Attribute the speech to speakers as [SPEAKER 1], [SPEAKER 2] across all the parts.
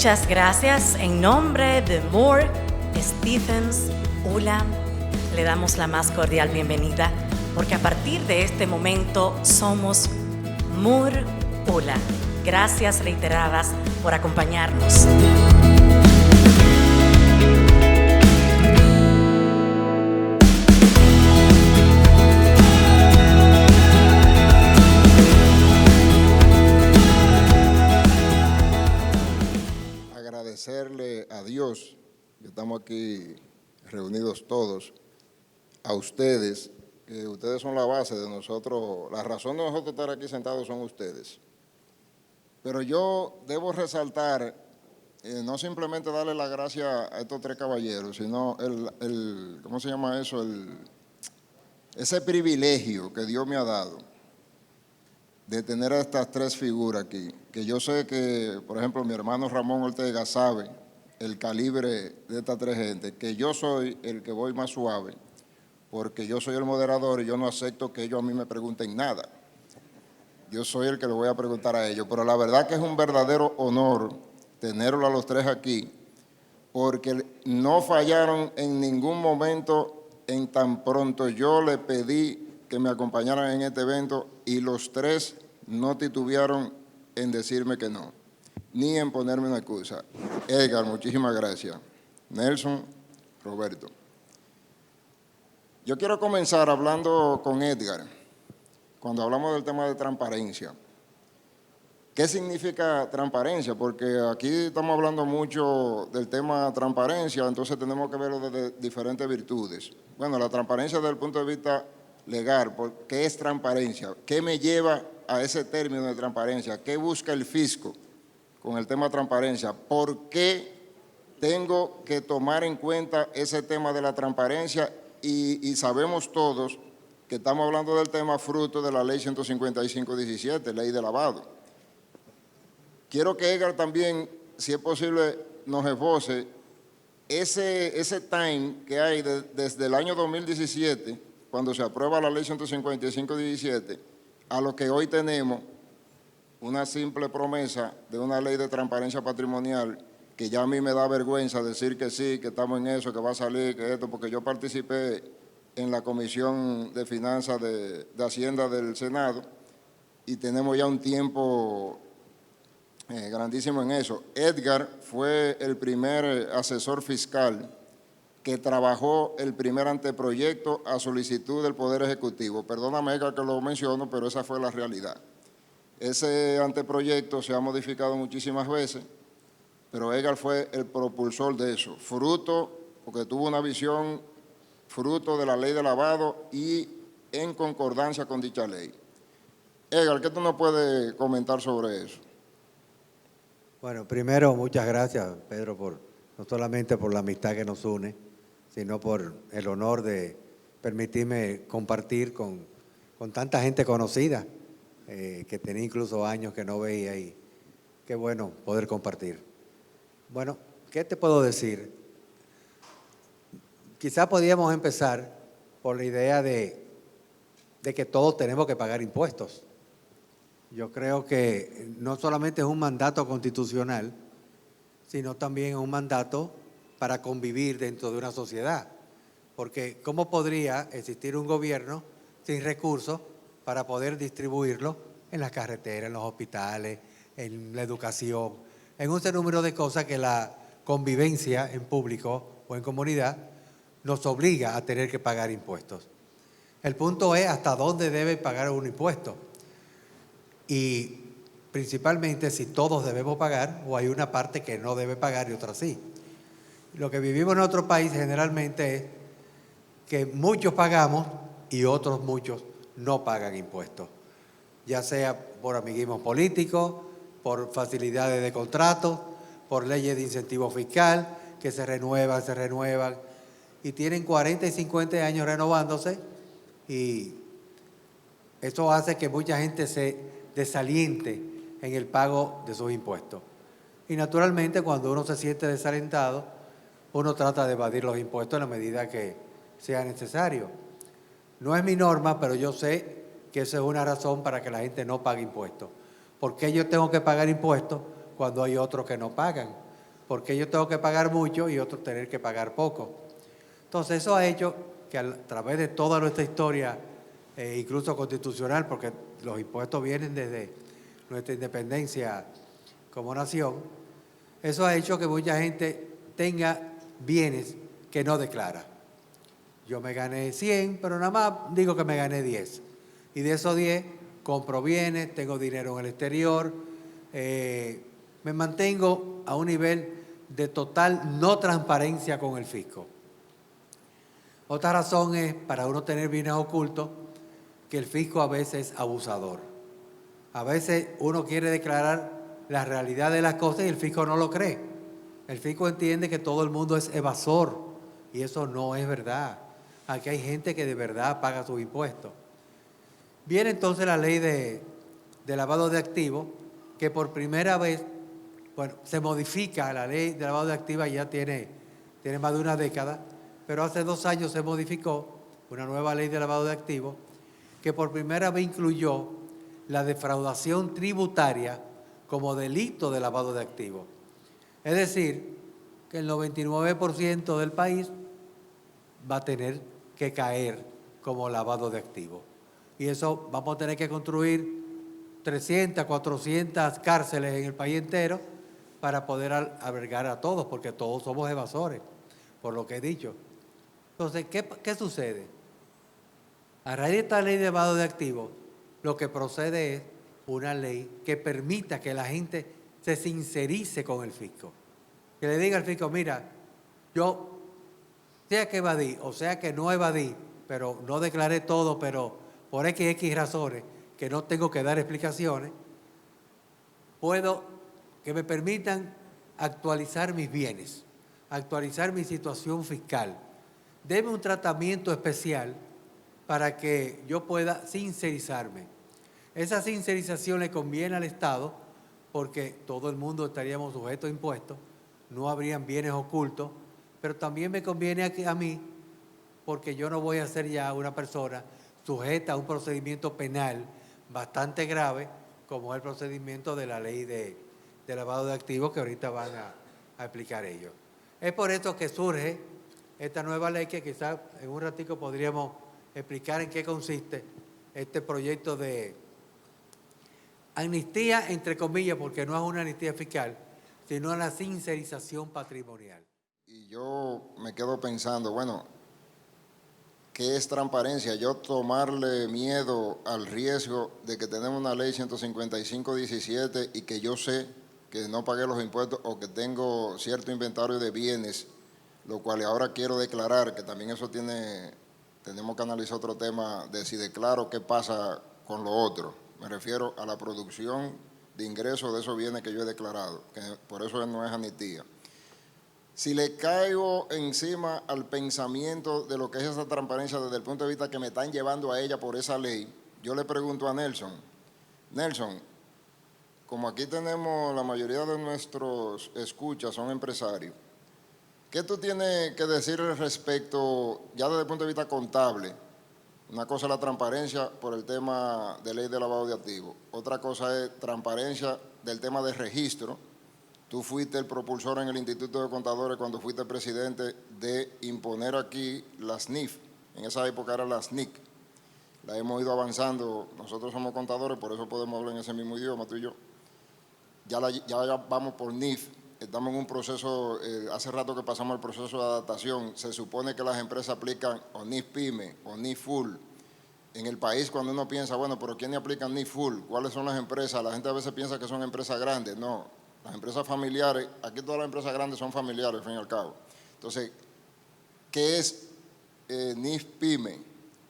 [SPEAKER 1] Muchas gracias. En nombre de Moore Stephens ULA, le damos la más cordial bienvenida, porque a partir de este momento somos Moore ULA. Gracias reiteradas por acompañarnos.
[SPEAKER 2] Agradecerle a Dios, que estamos aquí reunidos todos, a ustedes, que ustedes son la base de nosotros, la razón de nosotros estar aquí sentados son ustedes. Pero yo debo resaltar, no simplemente darle la gracia a estos tres caballeros, sino ¿cómo se llama eso? Ese privilegio que Dios me ha dado de tener a estas tres figuras aquí, que yo sé que, por ejemplo, mi hermano Ramón Ortega sabe el calibre de estas tres gentes, que yo soy el que voy más suave, porque yo soy el moderador y yo no acepto que ellos a mí me pregunten nada. Yo soy el que le voy a preguntar a ellos, pero la verdad que es un verdadero honor tenerlo a los tres aquí, porque no fallaron en ningún momento en tan pronto yo le pedí que me acompañaran en este evento y los tres no titubearon en decirme que no, ni en ponerme una excusa. Edgar, muchísimas gracias. Nelson, Roberto. Yo quiero comenzar hablando con Edgar, cuando hablamos del tema de transparencia. ¿Qué significa transparencia? Porque aquí estamos hablando mucho del tema transparencia, entonces tenemos que verlo desde diferentes virtudes. Bueno, la transparencia desde el punto de vista legal, ¿qué es transparencia? ¿Qué me lleva a ese término de transparencia? ¿Qué busca el fisco con el tema de transparencia? ¿Por qué tengo que tomar en cuenta ese tema de la transparencia? Y sabemos todos que estamos hablando del tema fruto de la ley 155/17, ley de lavado. Quiero que Edgar también, si es posible, nos esboce ese time que hay desde el año 2017, cuando se aprueba la ley 155/17, a lo que hoy tenemos una simple promesa de una ley de transparencia patrimonial, que ya a mí me da vergüenza decir que sí, que estamos en eso, que va a salir, que esto, porque yo participé en la Comisión de Finanzas de Hacienda del Senado y tenemos ya un tiempo grandísimo en eso. Edgar fue el primer asesor fiscal que trabajó el primer anteproyecto a solicitud del Poder Ejecutivo. Perdóname, Edgar, que lo menciono, pero esa fue la realidad. Ese anteproyecto se ha modificado muchísimas veces, pero Edgar fue el propulsor de eso, fruto, porque tuvo una visión, fruto de la ley de lavado y en concordancia con dicha ley. Edgar, ¿qué tú nos puedes comentar sobre eso?
[SPEAKER 3] Bueno, primero, muchas gracias, Pedro, no solamente por la amistad que nos une, sino por el honor de permitirme compartir con tanta gente conocida, que tenía incluso años que no veía, y qué bueno poder compartir. Bueno, ¿qué te puedo decir? Quizá podíamos empezar por la idea de que todos tenemos que pagar impuestos. Yo creo que no solamente es un mandato constitucional, sino también es un mandato para convivir dentro de una sociedad. Porque ¿cómo podría existir un gobierno sin recursos para poder distribuirlo en las carreteras, en los hospitales, en la educación, en un sinnúmero de cosas que la convivencia en público o en comunidad nos obliga a tener que pagar impuestos? El punto es hasta dónde debe pagar un impuesto. Y principalmente si todos debemos pagar o hay una parte que no debe pagar y otra sí. Lo que vivimos en otro país generalmente es que muchos pagamos y otros muchos no pagan impuestos, ya sea por amiguismo político, por facilidades de contrato, por leyes de incentivo fiscal que se renuevan y tienen 40 y 50 años renovándose, y eso hace que mucha gente se desaliente en el pago de sus impuestos. Y naturalmente cuando uno se siente desalentado, uno trata de evadir los impuestos en la medida que sea necesario. No es mi norma, pero yo sé que esa es una razón para que la gente no pague impuestos. ¿Por qué yo tengo que pagar impuestos cuando hay otros que no pagan? porque yo tengo que pagar mucho y otros tener que pagar poco. Entonces eso ha hecho que a través de toda nuestra historia, incluso constitucional, porque los impuestos vienen desde nuestra independencia como nación, eso ha hecho que mucha gente tenga bienes que no declara. Yo me gané 100, pero nada más digo que me gané 10. Y de esos 10 compro bienes, tengo dinero en el exterior, me mantengo a un nivel de total no transparencia con el fisco. Otra razón es, para uno tener bienes ocultos, que el fisco a veces es abusador. A veces uno quiere declarar la realidad de las cosas y el fisco no lo cree. El fisco entiende que todo el mundo es evasor y eso no es verdad. Aquí hay gente que de verdad paga sus impuestos. Viene entonces la ley de lavado de activos, que por primera vez, bueno, se modifica la ley de lavado de activos, ya tiene más de una década, pero hace 2 años se modificó una nueva ley de lavado de activos que por primera vez incluyó la defraudación tributaria como delito de lavado de activos. Es decir, que el 99% del país va a tener que caer como lavado de activos. Y eso vamos a tener que construir 300, 400 cárceles en el país entero para poder albergar a todos, porque todos somos evasores, por lo que he dicho. Entonces, ¿qué sucede? A raíz de esta ley de lavado de activos, lo que procede es una ley que permita que la gente se sincerice con el fisco. Que le diga al fisco, mira, yo sea que evadí o sea que no evadí, pero no declaré todo, pero por X razones, que no tengo que dar explicaciones, puedo que me permitan actualizar mis bienes, actualizar mi situación fiscal. Deme un tratamiento especial para que yo pueda sincerizarme. Esa sincerización le conviene al Estado porque todo el mundo estaríamos sujetos a impuestos, no habrían bienes ocultos, pero también me conviene a mí porque yo no voy a ser ya una persona sujeta a un procedimiento penal bastante grave como es el procedimiento de la ley de lavado de activos que ahorita van a explicar ellos. Es por esto que surge esta nueva ley que quizás en un ratico podríamos explicar en qué consiste este proyecto de amnistía, entre comillas, porque no es una amnistía fiscal, sino una sincerización patrimonial.
[SPEAKER 2] Y yo me quedo pensando, bueno, ¿qué es transparencia? Yo tomarle miedo al riesgo de que tenemos una ley 155-17 y que yo sé que no pagué los impuestos o que tengo cierto inventario de bienes, lo cual ahora quiero declarar, que también eso tenemos que analizar otro tema de si declaro qué pasa con lo otro. Me refiero a la producción de ingresos de esos bienes que yo he declarado, que por eso no es amnistía. Si le caigo encima al pensamiento de lo que es esa transparencia desde el punto de vista que me están llevando a ella por esa ley, yo le pregunto a Nelson, como aquí tenemos la mayoría de nuestros escuchas son empresarios, ¿qué tú tienes que decir al respecto, ya desde el punto de vista contable? Una cosa es la transparencia por el tema de ley de lavado de activos, otra cosa es transparencia del tema de registro. Tú fuiste el propulsor en el Instituto de Contadores cuando fuiste presidente de imponer aquí las NIF. En esa época era las NIC. La hemos ido avanzando. Nosotros somos contadores, por eso podemos hablar en ese mismo idioma, tú y yo. Ya vamos por NIF. Estamos en un proceso, hace rato que pasamos el proceso de adaptación. Se supone que las empresas aplican o NIF PYME o NIF Full. En el país, cuando uno piensa, bueno, ¿pero quiénes aplican NIF Full? ¿Cuáles son las empresas? La gente a veces piensa que son empresas grandes. No. Las empresas familiares, aquí todas las empresas grandes son familiares, al fin y al cabo. Entonces, ¿qué es NIF PYME?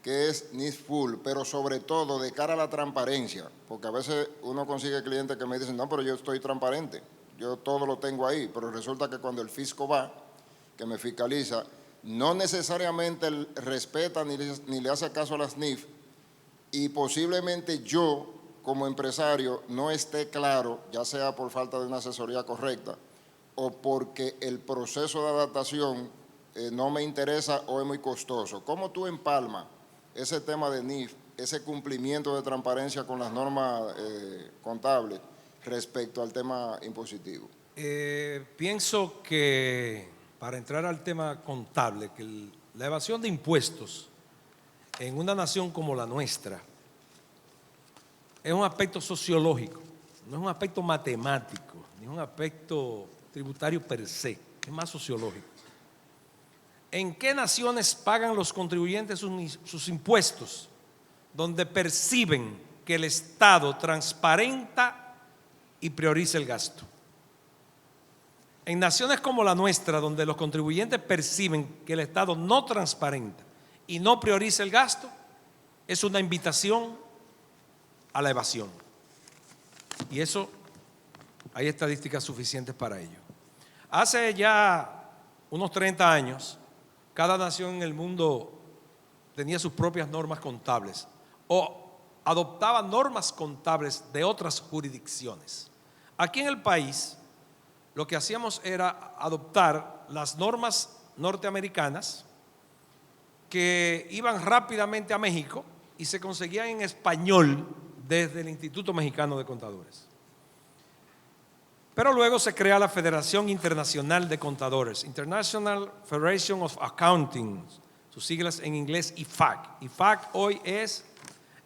[SPEAKER 2] ¿Qué es NIF Full? Pero sobre todo de cara a la transparencia, porque a veces uno consigue clientes que me dicen, no, pero yo estoy transparente, yo todo lo tengo ahí, pero resulta que cuando el fisco va, que me fiscaliza, no necesariamente respeta ni le hace caso a las NIF y posiblemente yo, como empresario, no esté claro, ya sea por falta de una asesoría correcta o porque el proceso de adaptación no me interesa o es muy costoso. ¿Cómo tú empalmas ese tema de NIF, ese cumplimiento de transparencia con las normas contables respecto al tema impositivo?
[SPEAKER 4] Pienso que, para entrar al tema contable, que la evasión de impuestos en una nación como la nuestra es un aspecto sociológico, no es un aspecto matemático, ni un aspecto tributario per se, es más sociológico. ¿En qué naciones pagan los contribuyentes sus impuestos? Donde perciben que el Estado transparenta y prioriza el gasto. En naciones como la nuestra, donde los contribuyentes perciben que el Estado no transparenta y no prioriza el gasto, es una invitación a la evasión. Y eso, hay estadísticas suficientes para ello. Hace ya unos 30 años, cada nación en el mundo tenía sus propias normas contables o adoptaba normas contables de otras jurisdicciones. Aquí en el país, lo que hacíamos era adoptar las normas norteamericanas que iban rápidamente a México y se conseguían en español desde el Instituto Mexicano de Contadores. Pero luego se crea la Federación Internacional de Contadores, International Federation of Accounting, sus siglas en inglés IFAC. IFAC hoy es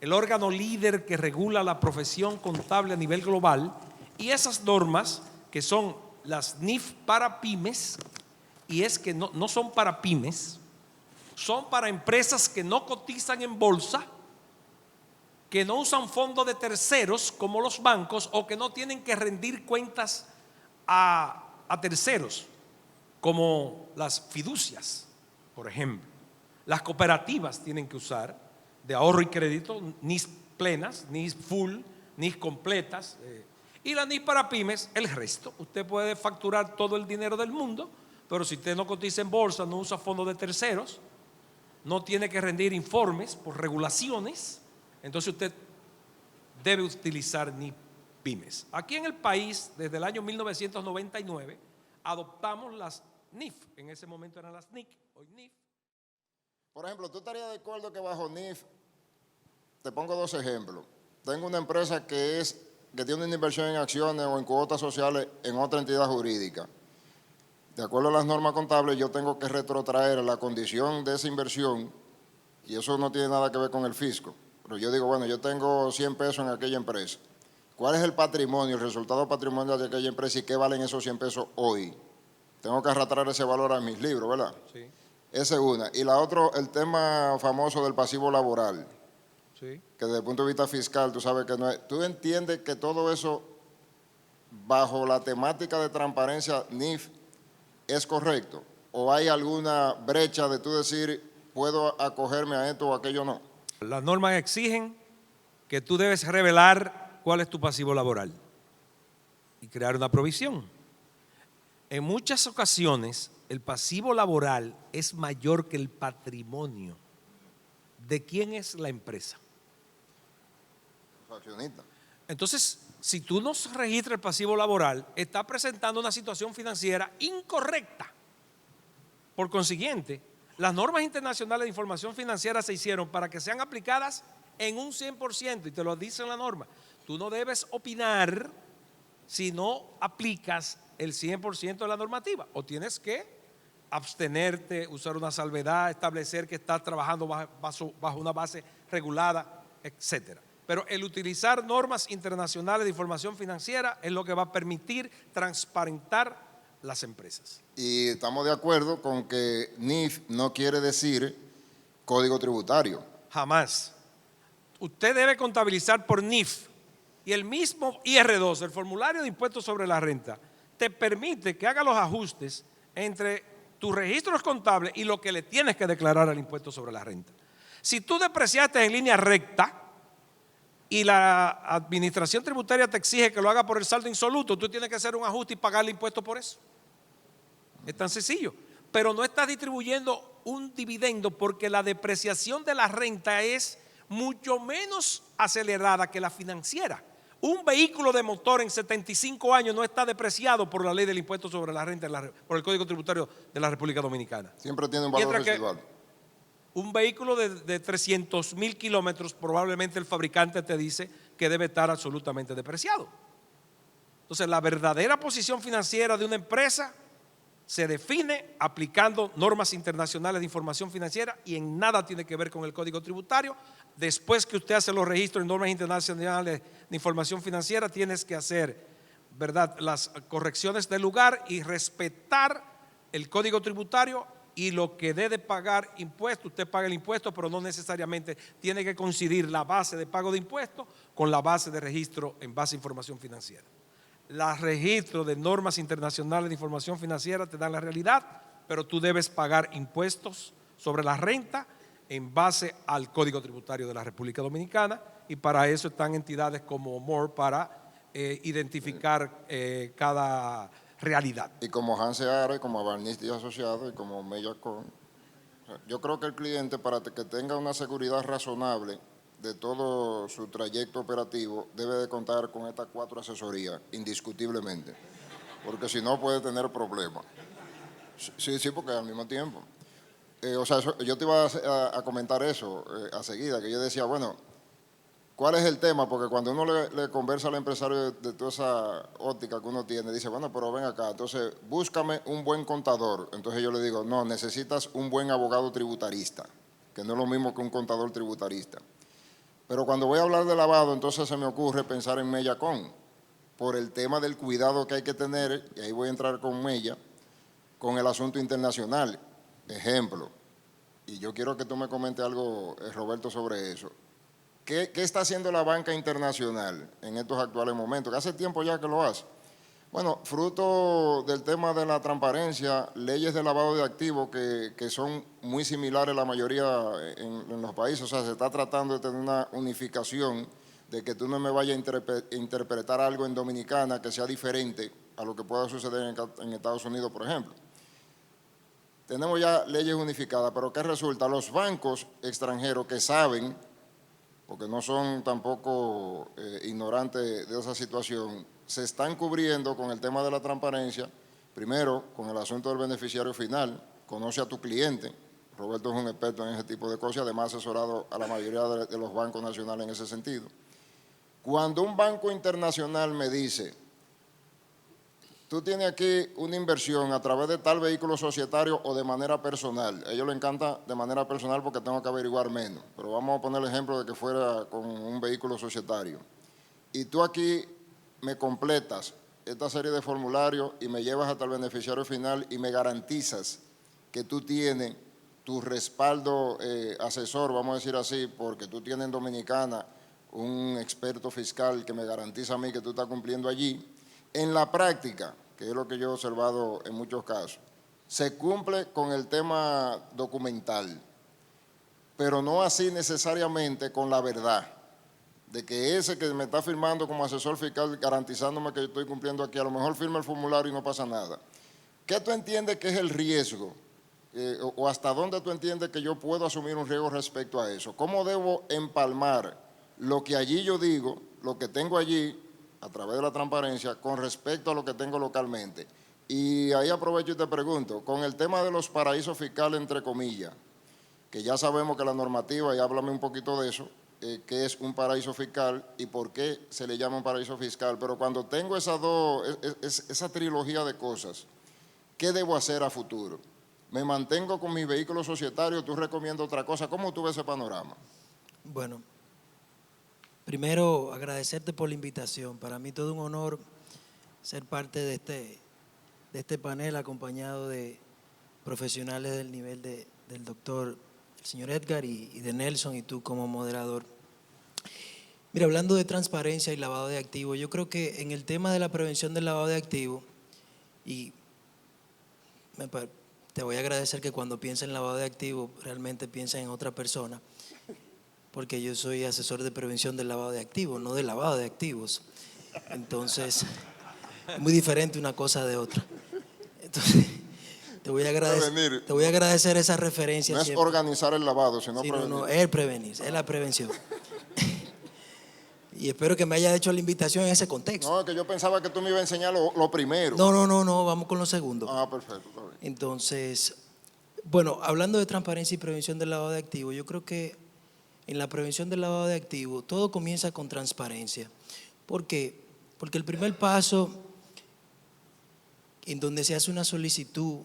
[SPEAKER 4] el órgano líder que regula la profesión contable a nivel global, y esas normas, que son las NIF para pymes, y es que no son para pymes, son para empresas que no cotizan en bolsa, que no usan fondos de terceros como los bancos, o que no tienen que rendir cuentas a terceros, como las fiducias, por ejemplo. Las cooperativas tienen que usar de ahorro y crédito NIS plenas, NIS full, NIS completas, y la NIS para pymes, el resto. Usted puede facturar todo el dinero del mundo, pero si usted no cotiza en bolsa, no usa fondos de terceros, no tiene que rendir informes por regulaciones, entonces usted debe utilizar NIF pymes. Aquí en el país, desde el año 1999, adoptamos las NIF. En ese momento eran las NIC, hoy NIF.
[SPEAKER 2] Por ejemplo, ¿tú estarías de acuerdo que bajo NIF, te pongo dos ejemplos? Tengo una empresa que tiene una inversión en acciones o en cuotas sociales en otra entidad jurídica. De acuerdo a las normas contables, yo tengo que retrotraer la condición de esa inversión, y eso no tiene nada que ver con el fisco. Pero yo digo, bueno, yo tengo 100 pesos en aquella empresa. ¿Cuál es el patrimonio, el resultado patrimonial de aquella empresa y qué valen esos 100 pesos hoy? Tengo que arrastrar ese valor a mis libros, ¿verdad?
[SPEAKER 4] Sí.
[SPEAKER 2] Esa es una. Y la otra, el tema famoso del pasivo laboral.
[SPEAKER 4] Sí.
[SPEAKER 2] Que desde el punto de vista fiscal, tú sabes que no es. ¿Tú entiendes que todo eso, bajo la temática de transparencia NIF, es correcto? ¿O hay alguna brecha de tú decir, puedo acogerme a esto o aquello no?
[SPEAKER 4] Las normas exigen que tú debes revelar cuál es tu pasivo laboral y crear una provisión. En muchas ocasiones, el pasivo laboral es mayor que el patrimonio. ¿De quién es la empresa?
[SPEAKER 2] Accionista.
[SPEAKER 4] Entonces, si tú no registras el pasivo laboral, estás presentando una situación financiera incorrecta. Por consiguiente, las normas internacionales de información financiera se hicieron para que sean aplicadas en un 100%, y te lo dice la norma. Tú no debes opinar si no aplicas el 100% de la normativa, o tienes que abstenerte, usar una salvedad, establecer que estás trabajando bajo una base regulada, etcétera. Pero el utilizar normas internacionales de información financiera es lo que va a permitir transparentar las empresas.
[SPEAKER 2] Y estamos de acuerdo con que NIF no quiere decir código tributario.
[SPEAKER 4] Jamás. Usted debe contabilizar por NIF, y el mismo IR2, el formulario de impuestos sobre la renta, te permite que haga los ajustes entre tus registros contables y lo que le tienes que declarar al impuesto sobre la renta. Si tú depreciaste en línea recta y la administración tributaria te exige que lo haga por el saldo insoluto, tú tienes que hacer un ajuste y pagarle impuesto por eso. Es tan sencillo. Pero no estás distribuyendo un dividendo, porque la depreciación de la renta es mucho menos acelerada que la financiera. Un vehículo de motor en 75 años no está depreciado por la ley del impuesto sobre la renta, por el Código Tributario de la República Dominicana.
[SPEAKER 2] Siempre tiene un valor residual.
[SPEAKER 4] Un vehículo de 300,000 kilómetros, probablemente el fabricante te dice que debe estar absolutamente depreciado. Entonces, la verdadera posición financiera de una empresa se define aplicando normas internacionales de información financiera y en nada tiene que ver con el Código Tributario. Después que usted hace los registros en normas internacionales de información financiera, tienes que hacer, ¿verdad?, las correcciones del lugar y respetar el Código Tributario, y lo que dé de pagar impuestos, usted paga el impuesto, pero no necesariamente tiene que coincidir la base de pago de impuestos con la base de registro en base a información financiera. Los registros de normas internacionales de información financiera te dan la realidad, pero tú debes pagar impuestos sobre la renta en base al Código Tributario de la República Dominicana, y para eso están entidades como MORE para identificar cada realidad.
[SPEAKER 2] Y como Hanseatic, como Barnisti Asociados y como Mellacon, yo creo que el cliente, para que tenga una seguridad razonable de todo su trayecto operativo, debe de contar con estas 4 asesorías, indiscutiblemente, porque si no puede tener problemas. Sí, porque al mismo tiempo. Yo te iba a comentar eso a seguida, que yo decía, bueno, ¿cuál es el tema? Porque cuando uno le conversa al empresario de toda esa óptica que uno tiene, dice, bueno, pero ven acá, entonces búscame un buen contador. Entonces yo le digo, no, necesitas un buen abogado tributarista, que no es lo mismo que un contador tributarista. Pero cuando voy a hablar de lavado, entonces se me ocurre pensar en Mellacon, por el tema del cuidado que hay que tener, y ahí voy a entrar con Mella, con el asunto internacional. Ejemplo, y yo quiero que tú me comentes algo, Roberto, sobre eso. ¿Qué está haciendo la banca internacional en estos actuales momentos? Que hace tiempo ya que lo hace. Bueno, fruto del tema de la transparencia, leyes de lavado de activos que son muy similares la mayoría en los países. O sea, se está tratando de tener una unificación, de que tú no me vayas a interpretar algo en Dominicana que sea diferente a lo que pueda suceder en Estados Unidos, por ejemplo. Tenemos ya leyes unificadas, pero ¿qué resulta? Los bancos extranjeros que saben, porque no son tampoco ignorantes de esa situación, se están cubriendo con el tema de la transparencia, primero con el asunto del beneficiario final, conoce a tu cliente. Roberto es un experto en ese tipo de cosas, además asesorado a la mayoría de los bancos nacionales en ese sentido. Cuando un banco internacional me dice, tú tienes aquí una inversión a través de tal vehículo societario o de manera personal. A ellos les encanta de manera personal porque tengo que averiguar menos. Pero vamos a poner el ejemplo de que fuera con un vehículo societario. Y tú aquí me completas esta serie de formularios y me llevas hasta el beneficiario final y me garantizas que tú tienes tu respaldo asesor, vamos a decir así, porque tú tienes en Dominicana un experto fiscal que me garantiza a mí que tú estás cumpliendo allí. En la práctica, que es lo que yo he observado en muchos casos, se cumple con el tema documental, pero no así necesariamente con la verdad, de que ese que me está firmando como asesor fiscal garantizándome que yo estoy cumpliendo aquí, a lo mejor firma el formulario y no pasa nada. ¿Qué tú entiendes que es el riesgo? O hasta dónde tú entiendes que yo puedo asumir un riesgo respecto a eso? ¿Cómo debo empalmar lo que allí yo digo, lo que tengo allí, a través de la transparencia, con respecto a lo que tengo localmente? Y ahí aprovecho y te pregunto, con el tema de los paraísos fiscales, entre comillas, que ya sabemos que la normativa, y háblame un poquito de eso, qué es un paraíso fiscal y por qué se le llama un paraíso fiscal, pero cuando tengo esa trilogía de cosas, ¿qué debo hacer a futuro? ¿Me mantengo con mis vehículos societarios? ¿Tú recomiendas otra cosa? ¿Cómo tú ves ese panorama?
[SPEAKER 5] Bueno, primero, agradecerte por la invitación. Para mí todo un honor ser parte de este panel acompañado de profesionales del nivel del doctor, el señor Edgar y de Nelson y tú como moderador. Mira, hablando de transparencia y lavado de activos, yo creo que en el tema de la prevención del lavado de activos, y te voy a agradecer que cuando piensen en lavado de activos realmente piensen en otra persona, porque yo soy asesor de prevención del lavado de activos, no de lavado de activos. Entonces, es muy diferente una cosa de otra. Entonces, te voy a agradecer esa referencia.
[SPEAKER 2] No es
[SPEAKER 5] siempre.
[SPEAKER 2] organizar el lavado, sino
[SPEAKER 5] sí,
[SPEAKER 2] prevenir.
[SPEAKER 5] No, es prevenir, es la prevención. Y espero que me haya hecho la invitación en ese contexto.
[SPEAKER 2] No, es que yo pensaba que tú me ibas a enseñar lo primero.
[SPEAKER 5] No, vamos con lo segundo.
[SPEAKER 2] Ah, perfecto, está bien.
[SPEAKER 5] Entonces, bueno, hablando de transparencia y prevención del lavado de activos, yo creo que en la prevención del lavado de activos todo comienza con transparencia, porque Porque el primer paso en donde se hace una solicitud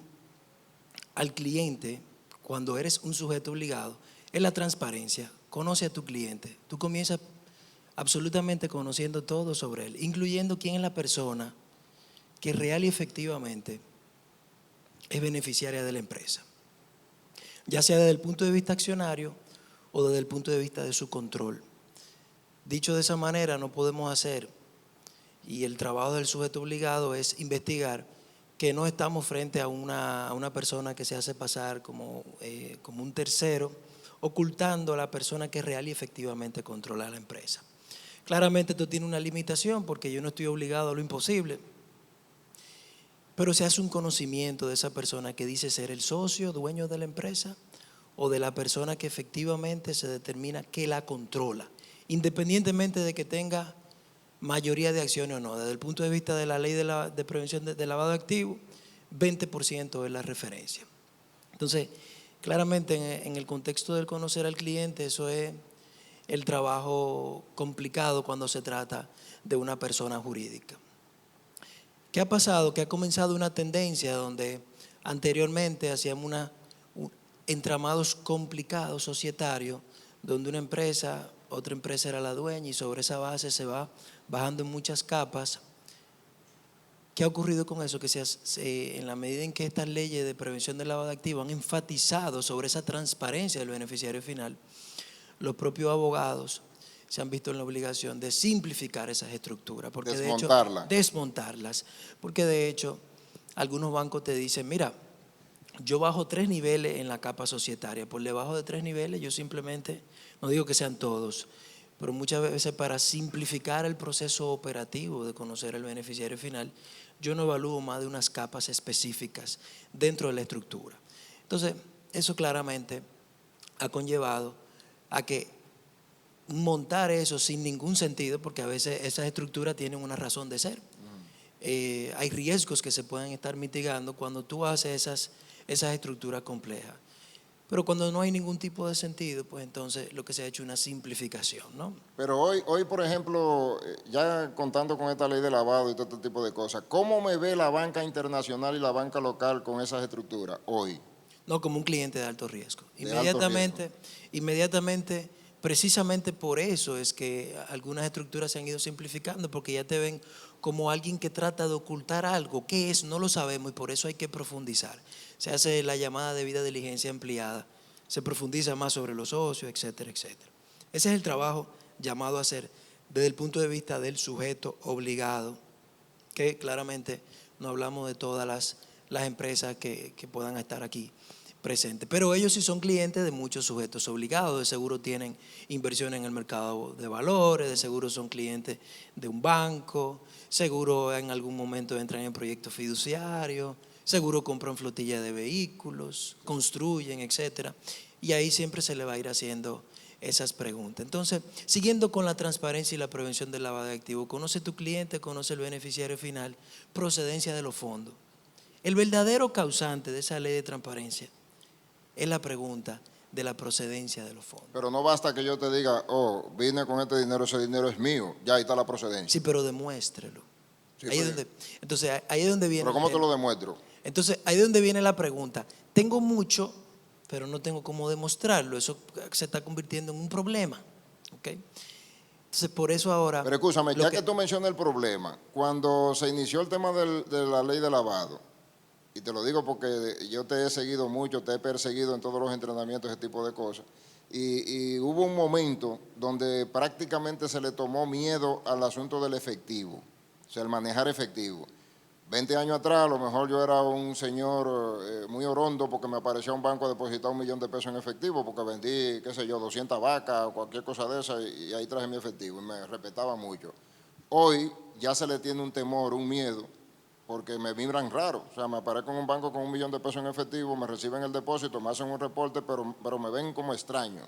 [SPEAKER 5] al cliente, cuando eres un sujeto obligado, es la transparencia. Conoce a tu cliente. Tú comienzas absolutamente conociendo todo sobre él, incluyendo quién es la persona que real y efectivamente es beneficiaria de la empresa, ya sea desde el punto de vista accionario o desde el punto de vista de su control. Dicho de esa manera, no podemos hacer, y el trabajo del sujeto obligado es investigar que no estamos frente a una persona que se hace pasar como un tercero, ocultando a la persona que real y efectivamente controla la empresa. Claramente esto tiene una limitación porque yo no estoy obligado a lo imposible, pero se hace un conocimiento de esa persona que dice ser el socio, dueño de la empresa, o de la persona que efectivamente se determina que la controla, independientemente de que tenga mayoría de acciones o no. Desde el punto de vista de la ley de prevención de lavado de activos, 20% es la referencia. Entonces, claramente en el contexto del conocer al cliente, eso es el trabajo complicado cuando se trata de una persona jurídica. ¿Qué ha pasado? Que ha comenzado una tendencia donde anteriormente hacíamos entramados complicados societarios, donde una empresa, otra empresa era la dueña y sobre esa base se va bajando en muchas capas. ¿Qué ha ocurrido con eso? Que en la medida en que estas leyes de prevención del lavado de activos han enfatizado sobre esa transparencia del beneficiario final, los propios abogados se han visto en la obligación de simplificar esas estructuras, porque desmontarlas, porque de hecho algunos bancos te dicen, mira, yo bajo 3 niveles en la capa societaria, por debajo de 3 niveles yo simplemente, no digo que sean todos, pero muchas veces para simplificar el proceso operativo de conocer al beneficiario final, yo no evalúo más de unas capas específicas dentro de la estructura. Entonces, eso claramente ha conllevado a que montar eso sin ningún sentido, porque a veces esas estructuras tienen una razón de ser. Hay riesgos que se pueden estar mitigando cuando tú haces esas estructuras complejas. Pero cuando no hay ningún tipo de sentido, pues entonces lo que se ha hecho es una simplificación, ¿no?
[SPEAKER 2] Pero hoy, por ejemplo, ya contando con esta ley de lavado y todo este tipo de cosas, ¿cómo me ve la banca internacional y la banca local con esas estructuras hoy?
[SPEAKER 5] No, como un cliente de alto riesgo.
[SPEAKER 2] Inmediatamente,
[SPEAKER 5] precisamente por eso es que algunas estructuras se han ido simplificando, porque ya te ven como alguien que trata de ocultar algo. ¿Qué es? No lo sabemos y por eso hay que profundizar. Se hace la llamada debida diligencia ampliada, se profundiza más sobre los socios, etcétera, etcétera. Ese es el trabajo llamado a hacer desde el punto de vista del sujeto obligado, que claramente no hablamos de todas las empresas que puedan estar aquí presentes, pero ellos sí son clientes de muchos sujetos obligados. De seguro tienen inversión en el mercado de valores, de seguro son clientes de un banco, seguro en algún momento entran en proyectos fiduciarios, seguro compran flotilla de vehículos, construyen, etcétera, y ahí siempre se le va a ir haciendo esas preguntas. Entonces, siguiendo con la transparencia y la prevención del lavado de activos, conoce tu cliente, conoce el beneficiario final, procedencia de los fondos. El verdadero causante de esa ley de transparencia es la pregunta de la procedencia de los fondos.
[SPEAKER 2] Pero no basta que yo te diga, oh, vine con este dinero, ese dinero es mío, ya ahí está la procedencia.
[SPEAKER 5] Sí, pero demuéstrelo.
[SPEAKER 2] Sí,
[SPEAKER 5] entonces, ahí es donde viene.
[SPEAKER 2] ¿Pero cómo te lo demuestro?
[SPEAKER 5] Entonces, ahí es donde viene la pregunta. Tengo mucho, pero no tengo cómo demostrarlo. Eso se está convirtiendo en un problema. ¿Okay? Entonces, por eso ahora…
[SPEAKER 2] Pero escúchame, ya que tú mencionas el problema, cuando se inició el tema de la ley de lavado, y te lo digo porque yo te he seguido mucho, te he perseguido en todos los entrenamientos, ese tipo de cosas, y hubo un momento donde prácticamente se le tomó miedo al asunto del efectivo, o sea, el manejar efectivo. 20 años atrás, a lo mejor yo era un señor muy orondo porque me apareció un banco a depositar $1 millón de pesos en efectivo porque vendí, qué sé yo, 200 vacas o cualquier cosa de esa y ahí traje mi efectivo y me respetaba mucho. Hoy ya se le tiene un temor, un miedo, porque me vibran raro. O sea, me aparezco en un banco con $1 millón de pesos en efectivo, me reciben el depósito, me hacen un reporte, pero me ven como extraño.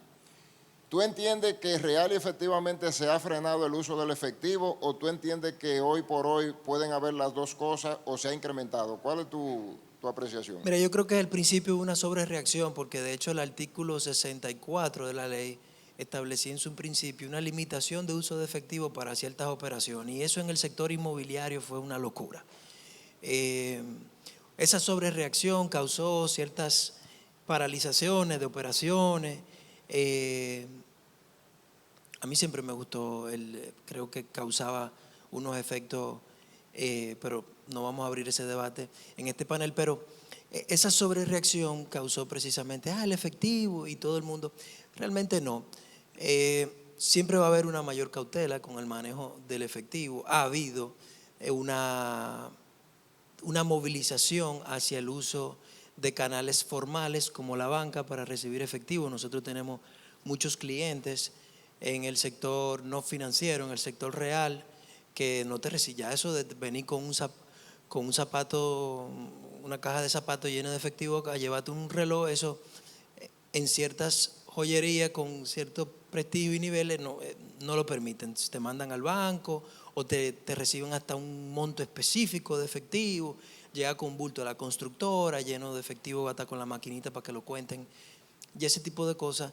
[SPEAKER 2] ¿Tú entiendes que real y efectivamente se ha frenado el uso del efectivo o tú entiendes que hoy por hoy pueden haber las dos cosas o se ha incrementado? ¿Cuál es tu apreciación?
[SPEAKER 5] Mira, yo creo que al principio hubo una sobrereacción porque de hecho el artículo 64 de la ley establecía en su principio una limitación de uso de efectivo para ciertas operaciones, y eso en el sector inmobiliario fue una locura. Esa sobrereacción causó ciertas paralizaciones de operaciones. A mí siempre me gustó, creo que causaba unos efectos, pero no vamos a abrir ese debate en este panel, pero esa sobrereacción causó precisamente, el efectivo y todo el mundo. Realmente no. Siempre va a haber una mayor cautela con el manejo del efectivo. Ha habido una movilización hacia el uso de canales formales como la banca para recibir efectivo. Nosotros tenemos muchos clientes en el sector no financiero, en el sector real, que no te reciben. Ya eso de venir con un zapato, una caja de zapatos llena de efectivo a llevarte un reloj, eso en ciertas joyerías con cierto prestigio y niveles no lo permiten. Te mandan al banco o te reciben hasta un monto específico de efectivo, llega con un bulto a la constructora lleno de efectivo, hasta con la maquinita para que lo cuenten, y ese tipo de cosas.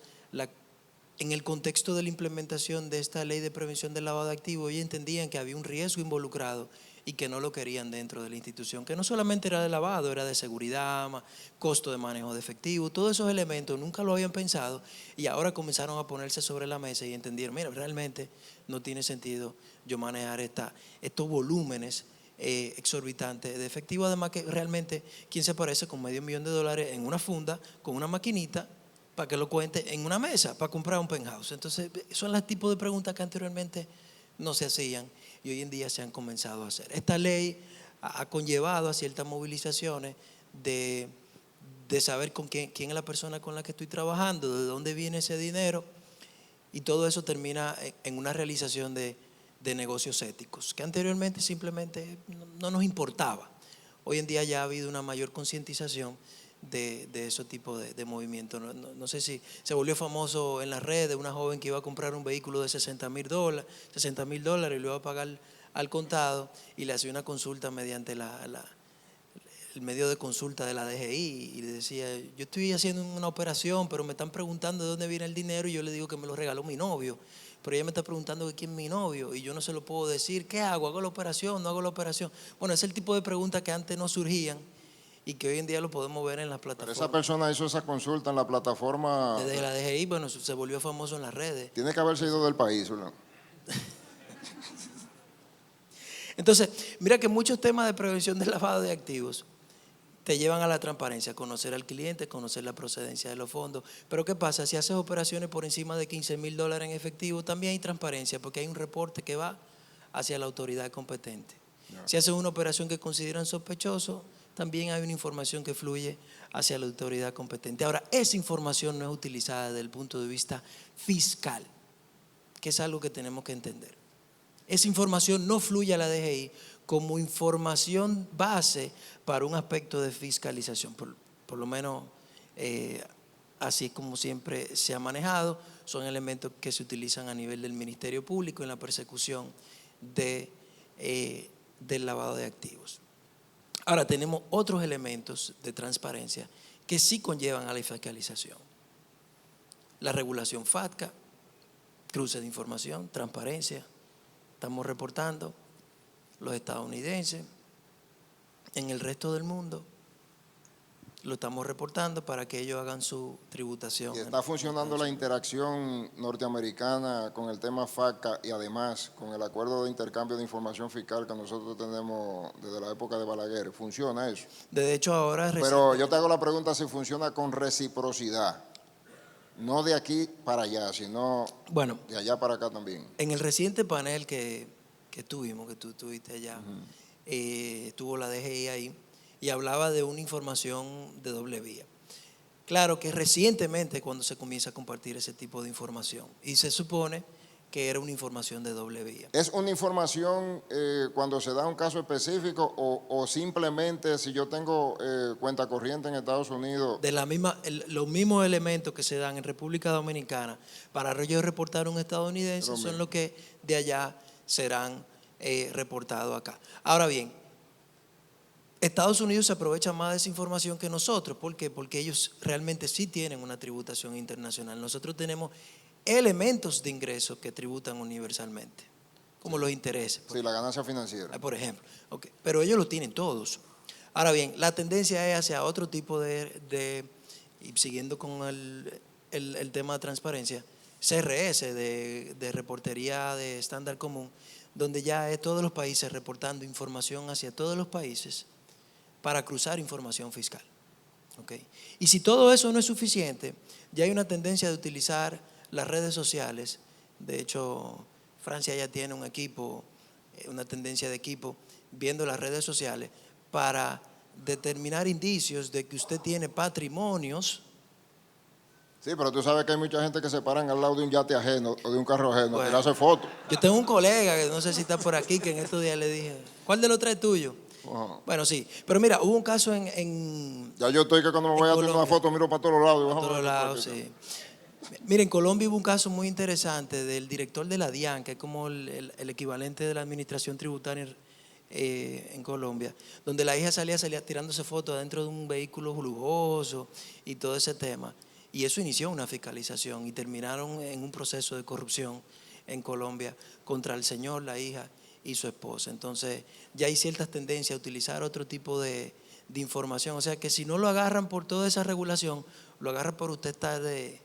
[SPEAKER 5] En el contexto de la implementación de esta ley de prevención del lavado de activos, ellos entendían que había un riesgo involucrado y que no lo querían dentro de la institución, que no solamente era de lavado, era de seguridad, costo de manejo de efectivo, todos esos elementos nunca lo habían pensado, y ahora comenzaron a ponerse sobre la mesa y entendieron, mira, realmente no tiene sentido yo manejar estos volúmenes exorbitantes de efectivo. Además que realmente, ¿quién se parece con $500,000 en una funda, con una maquinita, para que lo cuente en una mesa, para comprar un penthouse? Entonces, son los tipos de preguntas que anteriormente no se hacían y hoy en día se han comenzado a hacer. Esta ley ha conllevado a ciertas movilizaciones de saber quién es la persona con la que estoy trabajando, de dónde viene ese dinero, y todo eso termina en una realización de negocios éticos, que anteriormente simplemente no nos importaba. Hoy en día ya ha habido una mayor concientización de ese tipo de movimientos. No sé si se volvió famoso en las redes una joven que iba a comprar un vehículo de $60,000 y lo iba a pagar al contado, y le hacía una consulta mediante el medio de consulta de la DGI, y le decía, yo estoy haciendo una operación, pero me están preguntando de dónde viene el dinero, y yo le digo que me lo regaló mi novio, pero ella me está preguntando de quién es mi novio y yo no se lo puedo decir. ¿Qué hago? ¿Hago la operación? ¿No hago la operación? Bueno, es el tipo de preguntas que antes no surgían y que hoy en día lo podemos ver en las plataformas.
[SPEAKER 2] Pero esa persona hizo esa consulta en la plataforma.
[SPEAKER 5] Desde la DGI, bueno, se volvió famoso en las redes.
[SPEAKER 2] Tiene que haberse ido del país, ¿no?
[SPEAKER 5] Entonces, mira que muchos temas de prevención del lavado de activos te llevan a la transparencia, conocer al cliente, conocer la procedencia de los fondos. Pero ¿qué pasa? Si haces operaciones por encima de $15,000 en efectivo, también hay transparencia, porque hay un reporte que va hacia la autoridad competente. Si haces una operación que consideran sospechoso, también hay una información que fluye hacia la autoridad competente. Ahora, esa información no es utilizada desde el punto de vista fiscal, que es algo que tenemos que entender. Esa información no fluye a la DGI como información base para un aspecto de fiscalización. Por lo menos así es como siempre se ha manejado. Son elementos que se utilizan a nivel del Ministerio Público en la persecución del lavado de activos. Ahora, tenemos otros elementos de transparencia que sí conllevan a la fiscalización. La regulación FATCA, cruce de información, transparencia. Estamos reportando los estadounidenses, en el resto del mundo lo estamos reportando para que ellos hagan su tributación.
[SPEAKER 2] Y está funcionando la interacción norteamericana con el tema FATCA y además con el acuerdo de intercambio de información fiscal que nosotros tenemos desde la época de Balaguer. ¿Funciona eso?
[SPEAKER 5] De hecho, ahora…
[SPEAKER 2] Pero yo te hago la pregunta si funciona con reciprocidad. No de aquí para allá, sino de allá para acá también.
[SPEAKER 5] En el reciente panel que tuvimos, que tú estuviste allá, estuvo la DGI ahí y hablaba de una información de doble vía. Claro que recientemente cuando se comienza a compartir ese tipo de información, y se supone que era una información de doble vía.
[SPEAKER 2] ¿Es una información cuando se da un caso específico o simplemente si yo tengo cuenta corriente en Estados Unidos?
[SPEAKER 5] De los mismos elementos que se dan en República Dominicana para yo reportar a un estadounidense son los que de allá serán reportados acá. Ahora bien, Estados Unidos se aprovecha más de esa información que nosotros. ¿Por qué? Porque ellos realmente sí tienen una tributación internacional. Nosotros tenemos elementos de ingresos que tributan universalmente, como los intereses.
[SPEAKER 2] Sí, la ganancia financiera.
[SPEAKER 5] Por ejemplo. Okay. Pero ellos lo tienen todos. Ahora bien, la tendencia es hacia otro tipo y siguiendo con el tema de transparencia, CRS, de reportería de estándar común, donde ya es todos los países reportando información hacia todos los países para cruzar información fiscal. ¿Okay? Y si todo eso no es suficiente, ya hay una tendencia de utilizar las redes sociales. De hecho, Francia ya tiene un equipo, una tendencia de equipo, viendo las redes sociales para determinar indicios de que usted tiene patrimonios.
[SPEAKER 2] Sí, pero tú sabes que hay mucha gente que se paran al lado de un yate ajeno o de un carro ajeno,
[SPEAKER 5] Bueno,
[SPEAKER 2] que le hace fotos.
[SPEAKER 5] Yo tengo un colega, que no sé si está por aquí, que en estos días le dije, ¿cuál de los tres es tuyo? Bueno, sí, pero mira, hubo un caso
[SPEAKER 2] ya yo estoy que cuando me voy a hacer una foto miro para todos lados.
[SPEAKER 5] Para todos lados, sí. Mira, en Colombia hubo un caso muy interesante del director de la DIAN, que es como el equivalente de la administración tributaria en Colombia, donde la hija salía tirándose fotos dentro de un vehículo lujoso y todo ese tema. Y eso inició una fiscalización y terminaron en un proceso de corrupción en Colombia contra el señor, la hija y su esposa. Entonces ya hay ciertas tendencias a utilizar otro tipo de información. O sea que si no lo agarran por toda esa regulación, lo agarran por usted estar de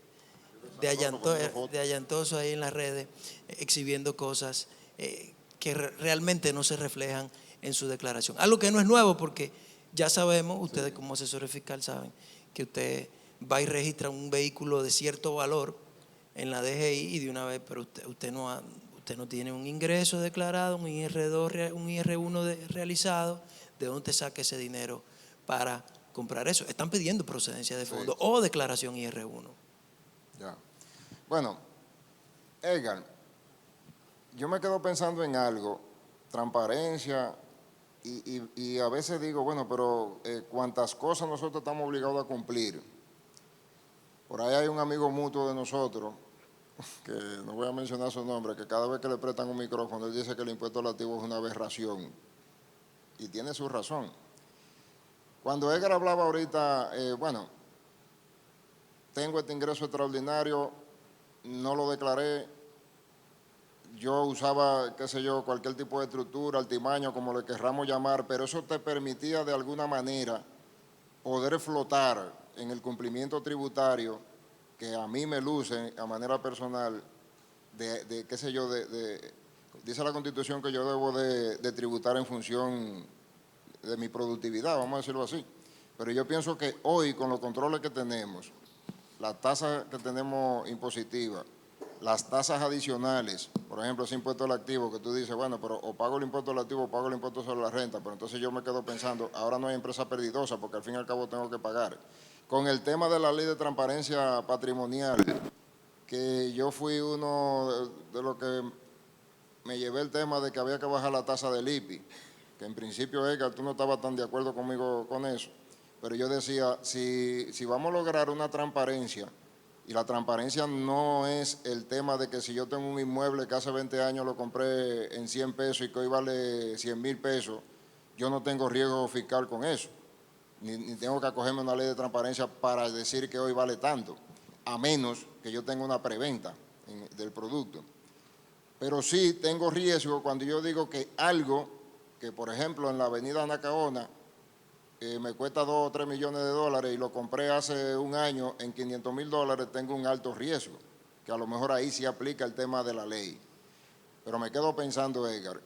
[SPEAKER 5] allantoso ahí en las redes, exhibiendo cosas que realmente no se reflejan en su declaración. Algo que no es nuevo, porque ya sabemos, ustedes como asesores fiscales saben, que usted va y registra un vehículo de cierto valor en la DGI y de una vez, pero usted no tiene un ingreso declarado, un IR2, un IR1 realizado, ¿de dónde saca ese dinero para comprar eso? Están pidiendo procedencia de fondo o declaración IR1.
[SPEAKER 2] Ya. Bueno, Edgar, yo me quedo pensando en algo, transparencia, y a veces digo, bueno, pero cuántas cosas nosotros estamos obligados a cumplir. Por ahí hay un amigo mutuo de nosotros, que no voy a mencionar su nombre, que cada vez que le prestan un micrófono, él dice que el impuesto al activo es una aberración. Y tiene su razón. Cuando Edgar hablaba ahorita, bueno, tengo este ingreso extraordinario, no lo declaré, yo usaba, qué sé yo, cualquier tipo de estructura, altimaño, como le querramos llamar, pero eso te permitía de alguna manera poder flotar en el cumplimiento tributario, que a mí me luce a manera personal, qué sé yo, dice la Constitución que yo debo de tributar en función de mi productividad, vamos a decirlo así. Pero yo pienso que hoy, con los controles que tenemos, las tasas que tenemos impositivas, las tasas adicionales, por ejemplo, ese impuesto al activo, que tú dices, bueno, pero o pago el impuesto al activo o pago el impuesto sobre la renta, pero entonces yo me quedo pensando, ahora no hay empresa perdidosa porque al fin y al cabo tengo que pagar. Con el tema de la ley de transparencia patrimonial, que yo fui uno de los que me llevé el tema de que había que bajar la tasa del IPI, que en principio, Edgar, tú no estabas tan de acuerdo conmigo con eso, pero yo decía, si vamos a lograr una transparencia, y la transparencia no es el tema de que si yo tengo un inmueble que hace 20 años lo compré en 100 pesos y que hoy vale 100,000 pesos, yo no tengo riesgo fiscal con eso. Ni tengo que acogerme a una ley de transparencia para decir que hoy vale tanto, a menos que yo tenga una preventa del producto. Pero sí tengo riesgo cuando yo digo que algo que, por ejemplo, en la avenida Anacaona me cuesta 2 o 3 millones de dólares y lo compré hace un año en $500,000, tengo un alto riesgo, que a lo mejor ahí sí aplica el tema de la ley. Pero me quedo pensando, Edgar,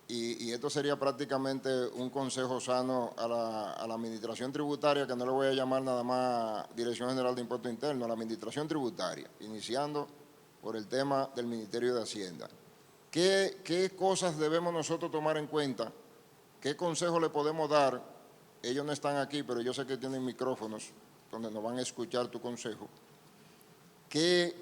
[SPEAKER 2] y esto sería prácticamente un consejo sano a la Administración Tributaria, que no le voy a llamar nada más Dirección General de Impuestos Internos, a la Administración Tributaria, iniciando por el tema del Ministerio de Hacienda. ¿Qué cosas debemos nosotros tomar en cuenta? ¿Qué consejo le podemos dar? Ellos no están aquí, pero yo sé que tienen micrófonos donde nos van a escuchar tu consejo. ¿Qué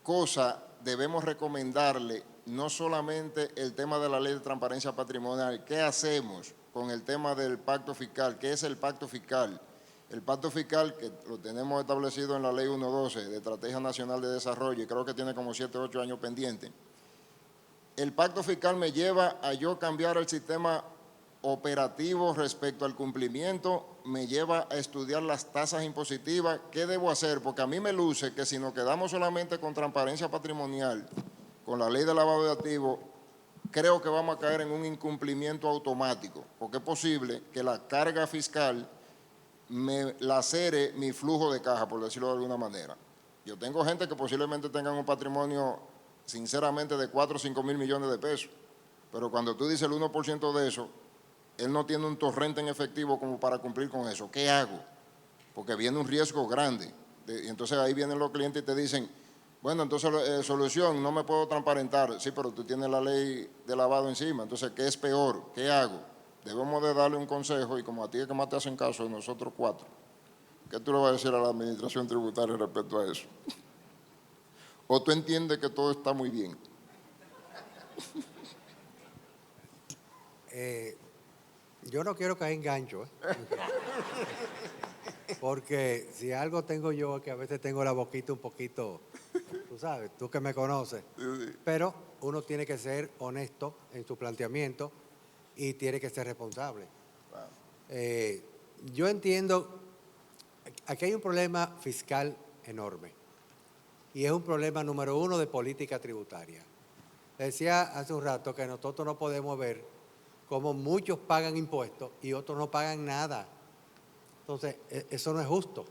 [SPEAKER 2] cosa debemos recomendarle? No solamente el tema de la ley de transparencia patrimonial, ¿qué hacemos con el tema del pacto fiscal? ¿Qué es el pacto fiscal? El pacto fiscal, que lo tenemos establecido en la ley 112 de Estrategia Nacional de Desarrollo, y creo que tiene como 7 o 8 años pendiente. El pacto fiscal me lleva a yo cambiar el sistema operativo respecto al cumplimiento me lleva a estudiar las tasas impositivas. ¿Qué debo hacer? Porque a mí me luce que si nos quedamos solamente con transparencia patrimonial, con la ley de lavado de activos, creo que vamos a caer en un incumplimiento automático, porque es posible que la carga fiscal me lacere mi flujo de caja, por decirlo de alguna manera. Yo tengo gente que posiblemente tengan un patrimonio, sinceramente, de 4 o 5 mil millones de pesos, pero cuando tú dices el 1% de eso, él no tiene un torrente en efectivo como para cumplir con eso. ¿Qué hago? Porque viene un riesgo grande. Y entonces ahí vienen los clientes y te dicen, bueno, entonces solución, no me puedo transparentar. Sí, pero tú tienes la ley de lavado encima. Entonces, ¿qué es peor? ¿Qué hago? Debemos de darle un consejo y como a ti es que más te hacen caso de nosotros cuatro, ¿qué tú le vas a decir a la administración tributaria respecto a eso? ¿O tú entiendes que todo está muy bien?
[SPEAKER 3] Yo no quiero caer en gancho, porque si algo tengo yo es que a veces tengo la boquita un poquito, tú sabes, tú que me conoces, pero uno tiene que ser honesto en su planteamiento y tiene que ser responsable. Yo entiendo, aquí hay un problema fiscal enorme y es un problema número uno de política tributaria. Le decía hace un rato que nosotros no podemos ver cómo muchos pagan impuestos y otros no pagan nada. Entonces, eso no es justo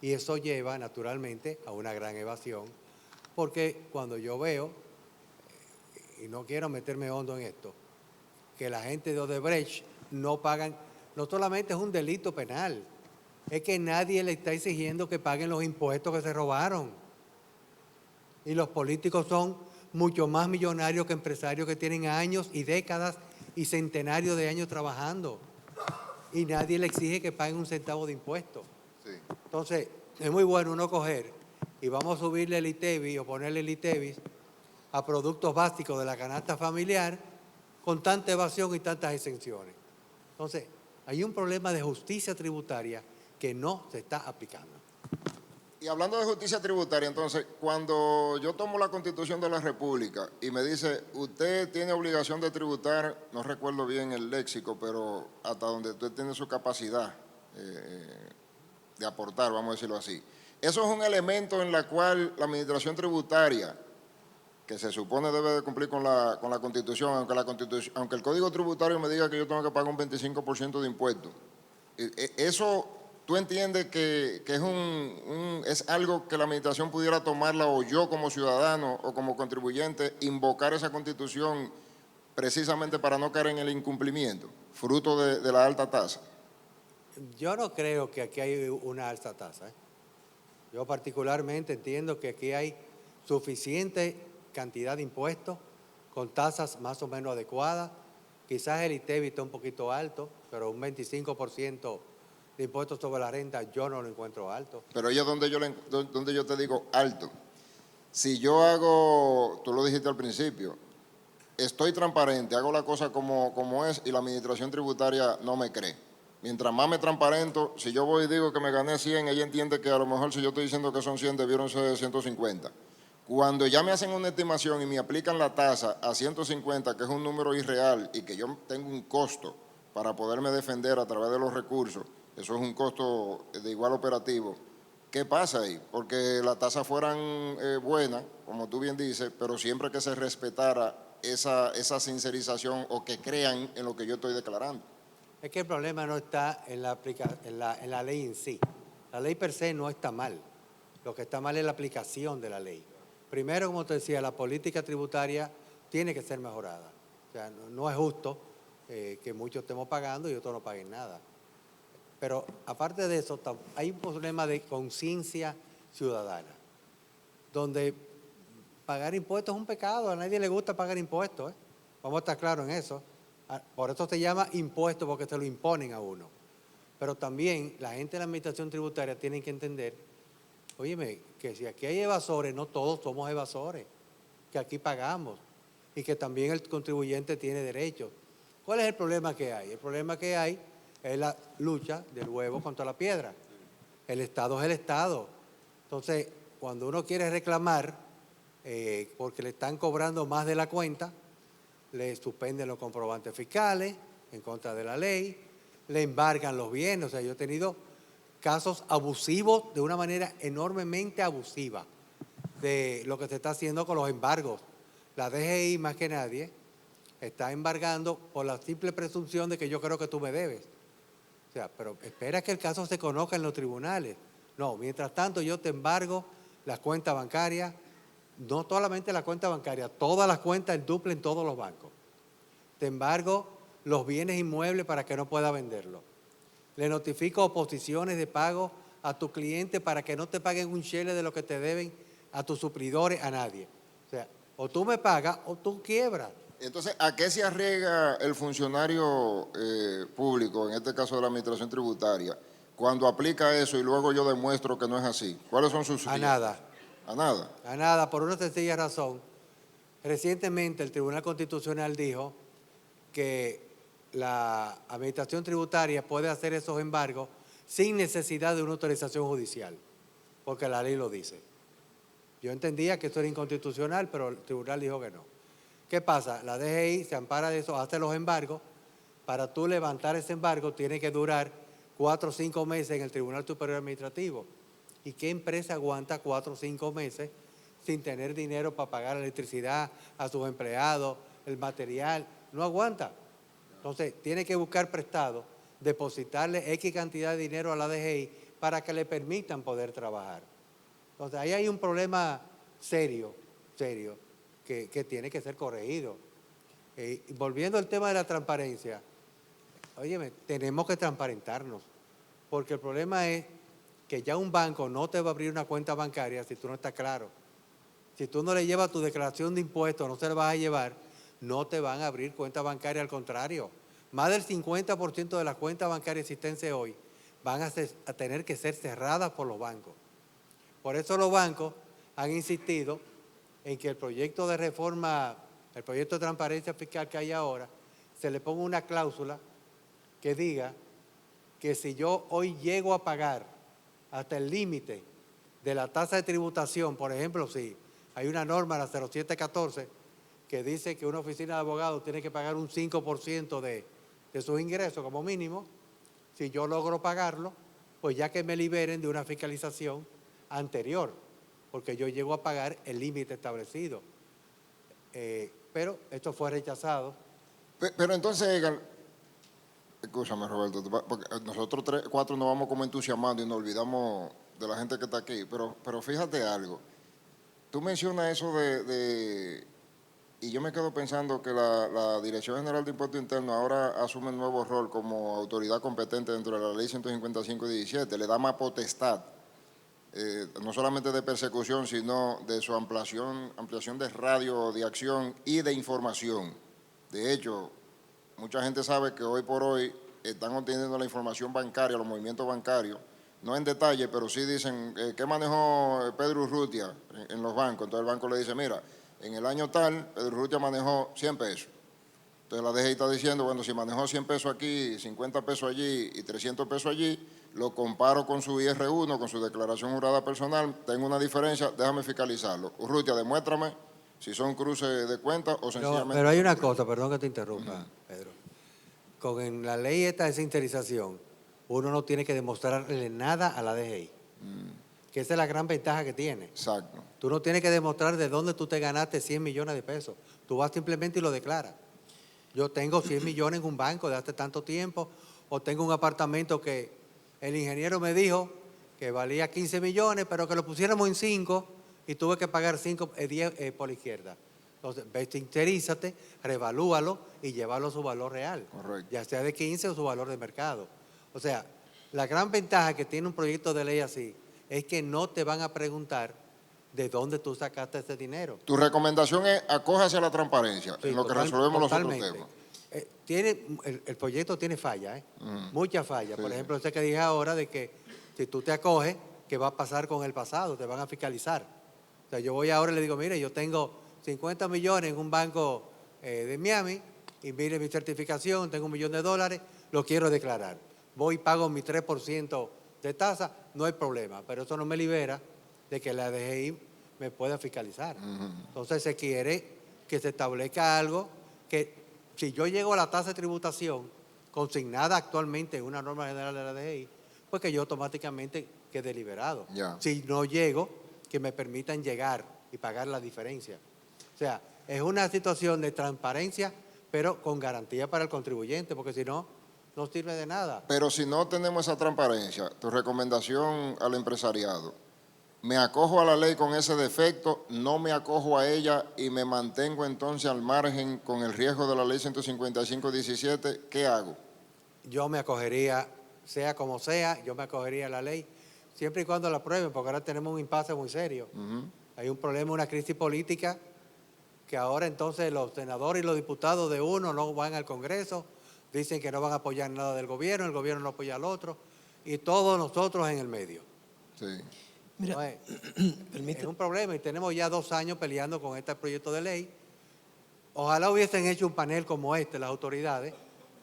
[SPEAKER 3] y eso lleva naturalmente a una gran evasión, porque cuando yo veo, y no quiero meterme hondo en esto, que la gente de Odebrecht no pagan, no solamente es un delito penal, es que nadie le está exigiendo que paguen los impuestos que se robaron. Y los políticos son mucho más millonarios que empresarios que tienen años y décadas y centenarios de años trabajando. Y nadie le exige que paguen un centavo de impuestos.
[SPEAKER 2] Sí.
[SPEAKER 3] Entonces, es muy bueno uno coger y vamos a subirle el ITEVIS o ponerle el ITEVIS a productos básicos de la canasta familiar con tanta evasión y tantas exenciones. Entonces, hay un problema de justicia tributaria que no se está aplicando.
[SPEAKER 2] Y hablando de justicia tributaria, entonces, cuando yo tomo la Constitución de la República y me dice, usted tiene obligación de tributar, no recuerdo bien el léxico, pero hasta donde usted tiene su capacidad de aportar, vamos a decirlo así. Eso es un elemento en la cual la administración tributaria, que se supone debe de cumplir con la Constitución, aunque el Código Tributario me diga que yo tengo que pagar un 25% de impuestos, eso... ¿Tú entiendes que es algo que la administración pudiera tomarla o yo como ciudadano o como contribuyente invocar esa Constitución precisamente para no caer en el incumplimiento, fruto de la alta tasa?
[SPEAKER 3] Yo no creo que aquí hay una alta tasa. Yo particularmente entiendo que aquí hay suficiente cantidad de impuestos con tasas más o menos adecuadas. Quizás el ITEVIS está un poquito alto, pero un 25% de impuestos sobre la renta yo no lo encuentro alto.
[SPEAKER 2] Pero ahí es donde yo te digo alto. Si yo hago, tú lo dijiste al principio, estoy transparente, hago la cosa como es y la administración tributaria no me cree. Mientras más me transparento, si yo voy y digo que me gané 100, ella entiende que a lo mejor si yo estoy diciendo que son 100, debieron ser 150. Cuando ya me hacen una estimación y me aplican la tasa a 150, que es un número irreal y que yo tengo un costo para poderme defender a través de los recursos, eso es un costo de igual operativo. ¿Qué pasa ahí? Porque las tasas fueran buenas, como tú bien dices, pero siempre que se respetara esa sincerización o que crean en lo que yo estoy declarando.
[SPEAKER 3] Es que el problema no está en la ley en sí. La ley per se no está mal. Lo que está mal es la aplicación de la ley. Primero, como te decía, la política tributaria tiene que ser mejorada. O sea, no es justo que muchos estemos pagando y otros no paguen nada. Pero aparte de eso, hay un problema de conciencia ciudadana, donde pagar impuestos es un pecado, a nadie le gusta pagar impuestos, Vamos a estar claros en eso. Por eso se llama impuesto, porque se lo imponen a uno. Pero también la gente de la administración tributaria tiene que entender, óyeme, que si aquí hay evasores, no todos somos evasores, que aquí pagamos y que también el contribuyente tiene derechos. ¿Cuál es el problema que hay? El problema que hay es la lucha del huevo contra la piedra. El Estado es el Estado. Entonces, cuando uno quiere reclamar porque le están cobrando más de la cuenta, le suspenden los comprobantes fiscales, en contra de la ley, le embargan los bienes. O sea, yo he tenido casos abusivos de una manera enormemente abusiva de lo que se está haciendo con los embargos. La DGI, más que nadie, está embargando por la simple presunción de que yo creo que tú me debes. O sea, pero espera que el caso se conozca en los tribunales. No, mientras tanto yo te embargo las cuentas bancarias, no solamente la cuenta bancaria, todas las cuentas en duple en todos los bancos. Te embargo los bienes inmuebles para que no pueda venderlos. Le notifico oposiciones de pago a tu cliente para que no te paguen un share de lo que te deben a tus suplidores, a nadie. O sea, o tú me pagas o tú quiebras.
[SPEAKER 2] Entonces, ¿a qué se arriesga el funcionario público, en este caso de la Administración Tributaria, cuando aplica eso y luego yo demuestro que no es así? ¿Cuáles son sus
[SPEAKER 3] A
[SPEAKER 2] riesgos?
[SPEAKER 3] nada.
[SPEAKER 2] A nada.
[SPEAKER 3] A nada, por una sencilla razón. Recientemente el Tribunal Constitucional dijo que la Administración Tributaria puede hacer esos embargos sin necesidad de una autorización judicial, porque la ley lo dice. Yo entendía que esto era inconstitucional, pero el tribunal dijo que no. ¿Qué pasa? La DGI se ampara de eso, hace los embargos. Para tú levantar ese embargo tiene que durar 4 o 5 meses en el Tribunal Superior Administrativo. ¿Y qué empresa aguanta 4 o 5 meses sin tener dinero para pagar la electricidad a sus empleados, el material? No aguanta. Entonces, tiene que buscar prestado, depositarle X cantidad de dinero a la DGI para que le permitan poder trabajar. Entonces, ahí hay un problema serio, que tiene que ser corregido. Volviendo al tema de la transparencia, óyeme, tenemos que transparentarnos, porque el problema es que ya un banco no te va a abrir una cuenta bancaria si tú no estás claro. Si tú no le llevas tu declaración de impuestos, no se la vas a llevar, no te van a abrir cuenta bancaria, al contrario. Más del 50% de las cuentas bancarias existentes hoy van a tener que ser cerradas por los bancos. Por eso los bancos han insistido en que el proyecto de reforma, el proyecto de transparencia fiscal que hay ahora, se le ponga una cláusula que diga que si yo hoy llego a pagar hasta el límite de la tasa de tributación, por ejemplo, si hay una norma, la 0714, que dice que una oficina de abogados tiene que pagar un 5% de sus ingresos como mínimo, si yo logro pagarlo, pues ya que me liberen de una fiscalización anterior, porque yo llego a pagar el límite establecido. Pero esto fue rechazado.
[SPEAKER 2] Pero entonces, Edgar, escúchame, Roberto, porque nosotros 4 nos vamos como entusiasmando y nos olvidamos de la gente que está aquí, pero fíjate algo. Tú mencionas eso y yo me quedo pensando que la Dirección General de Impuestos Internos ahora asume un nuevo rol como autoridad competente dentro de la Ley 155/17, le da más potestad, no solamente de persecución, sino de su ampliación de radio de acción y de información. De hecho, mucha gente sabe que hoy por hoy están obteniendo la información bancaria, los movimientos bancarios, no en detalle, pero sí dicen qué manejó Pedro Urrutia en los bancos. Entonces el banco le dice, mira, en el año tal, Pedro Urrutia manejó 100 pesos. Entonces la DGI está diciendo, bueno, si manejó 100 pesos aquí, 50 pesos allí y 300 pesos allí, lo comparo con su IR1, con su declaración jurada personal, tengo una diferencia, déjame fiscalizarlo. Urrutia, demuéstrame si son cruces de cuentas o sencillamente...
[SPEAKER 3] Pero hay una cosa, perdón que te interrumpa, Pedro. Con la ley esta de sintetización, uno no tiene que demostrarle nada a la DGI. Que esa es la gran ventaja que tiene.
[SPEAKER 2] Exacto.
[SPEAKER 3] Tú no tienes que demostrar de dónde tú te ganaste 100 millones de pesos. Tú vas simplemente y lo declaras. Yo tengo 100 millones en un banco de hace tanto tiempo, o tengo un apartamento que el ingeniero me dijo que valía 15 millones, pero que lo pusiéramos en 5 y tuve que pagar 10 por la izquierda. Entonces, sincerízate, revalúalo y llévalo a su valor real.
[SPEAKER 2] Correcto.
[SPEAKER 3] Ya sea de 15 o su valor de mercado. O sea, la gran ventaja que tiene un proyecto de ley así es que no te van a preguntar de dónde tú sacaste ese dinero.
[SPEAKER 2] Tu recomendación es acójase a la transparencia,
[SPEAKER 3] Sí,
[SPEAKER 2] en lo que resolvemos
[SPEAKER 3] totalmente.
[SPEAKER 2] los otros temas.
[SPEAKER 3] El proyecto tiene fallas, muchas fallas.
[SPEAKER 2] Sí.
[SPEAKER 3] Por ejemplo, ese que dije ahora de que si tú te acoges, ¿qué va a pasar con el pasado? Te van a fiscalizar. O sea, yo voy ahora y le digo, mire, yo tengo 50 millones en un banco de Miami y mire mi certificación, tengo $1 millón, lo quiero declarar. Voy y pago mi 3% de tasa, no hay problema, pero eso no me libera de que la DGI me pueda fiscalizar. Entonces se quiere que se establezca algo que si yo llego a la tasa de tributación consignada actualmente en una norma general de la DGI, pues que yo automáticamente quede liberado.
[SPEAKER 2] Ya.
[SPEAKER 3] Si no llego, que me permitan llegar y pagar la diferencia. O sea, es una situación de transparencia, pero con garantía para el contribuyente, porque si no, no sirve de nada.
[SPEAKER 2] Pero si no tenemos esa transparencia, tu recomendación al empresariado, ¿me acojo a la ley con ese defecto, no me acojo a ella y me mantengo entonces al margen con el riesgo de la ley 155-17? ¿Qué hago?
[SPEAKER 3] Yo me acogería, sea como sea, yo me acogería a la ley, siempre y cuando la aprueben, porque ahora tenemos un impasse muy serio. Hay un problema, una crisis política, que ahora entonces los senadores y los diputados de uno no van al Congreso, dicen que no van a apoyar nada del gobierno, el gobierno no apoya al otro, y todos nosotros en el medio.
[SPEAKER 2] Sí.
[SPEAKER 5] Mira,
[SPEAKER 3] Es un problema y tenemos ya 2 años peleando con este proyecto de ley. Ojalá hubiesen hecho un panel como este, las autoridades,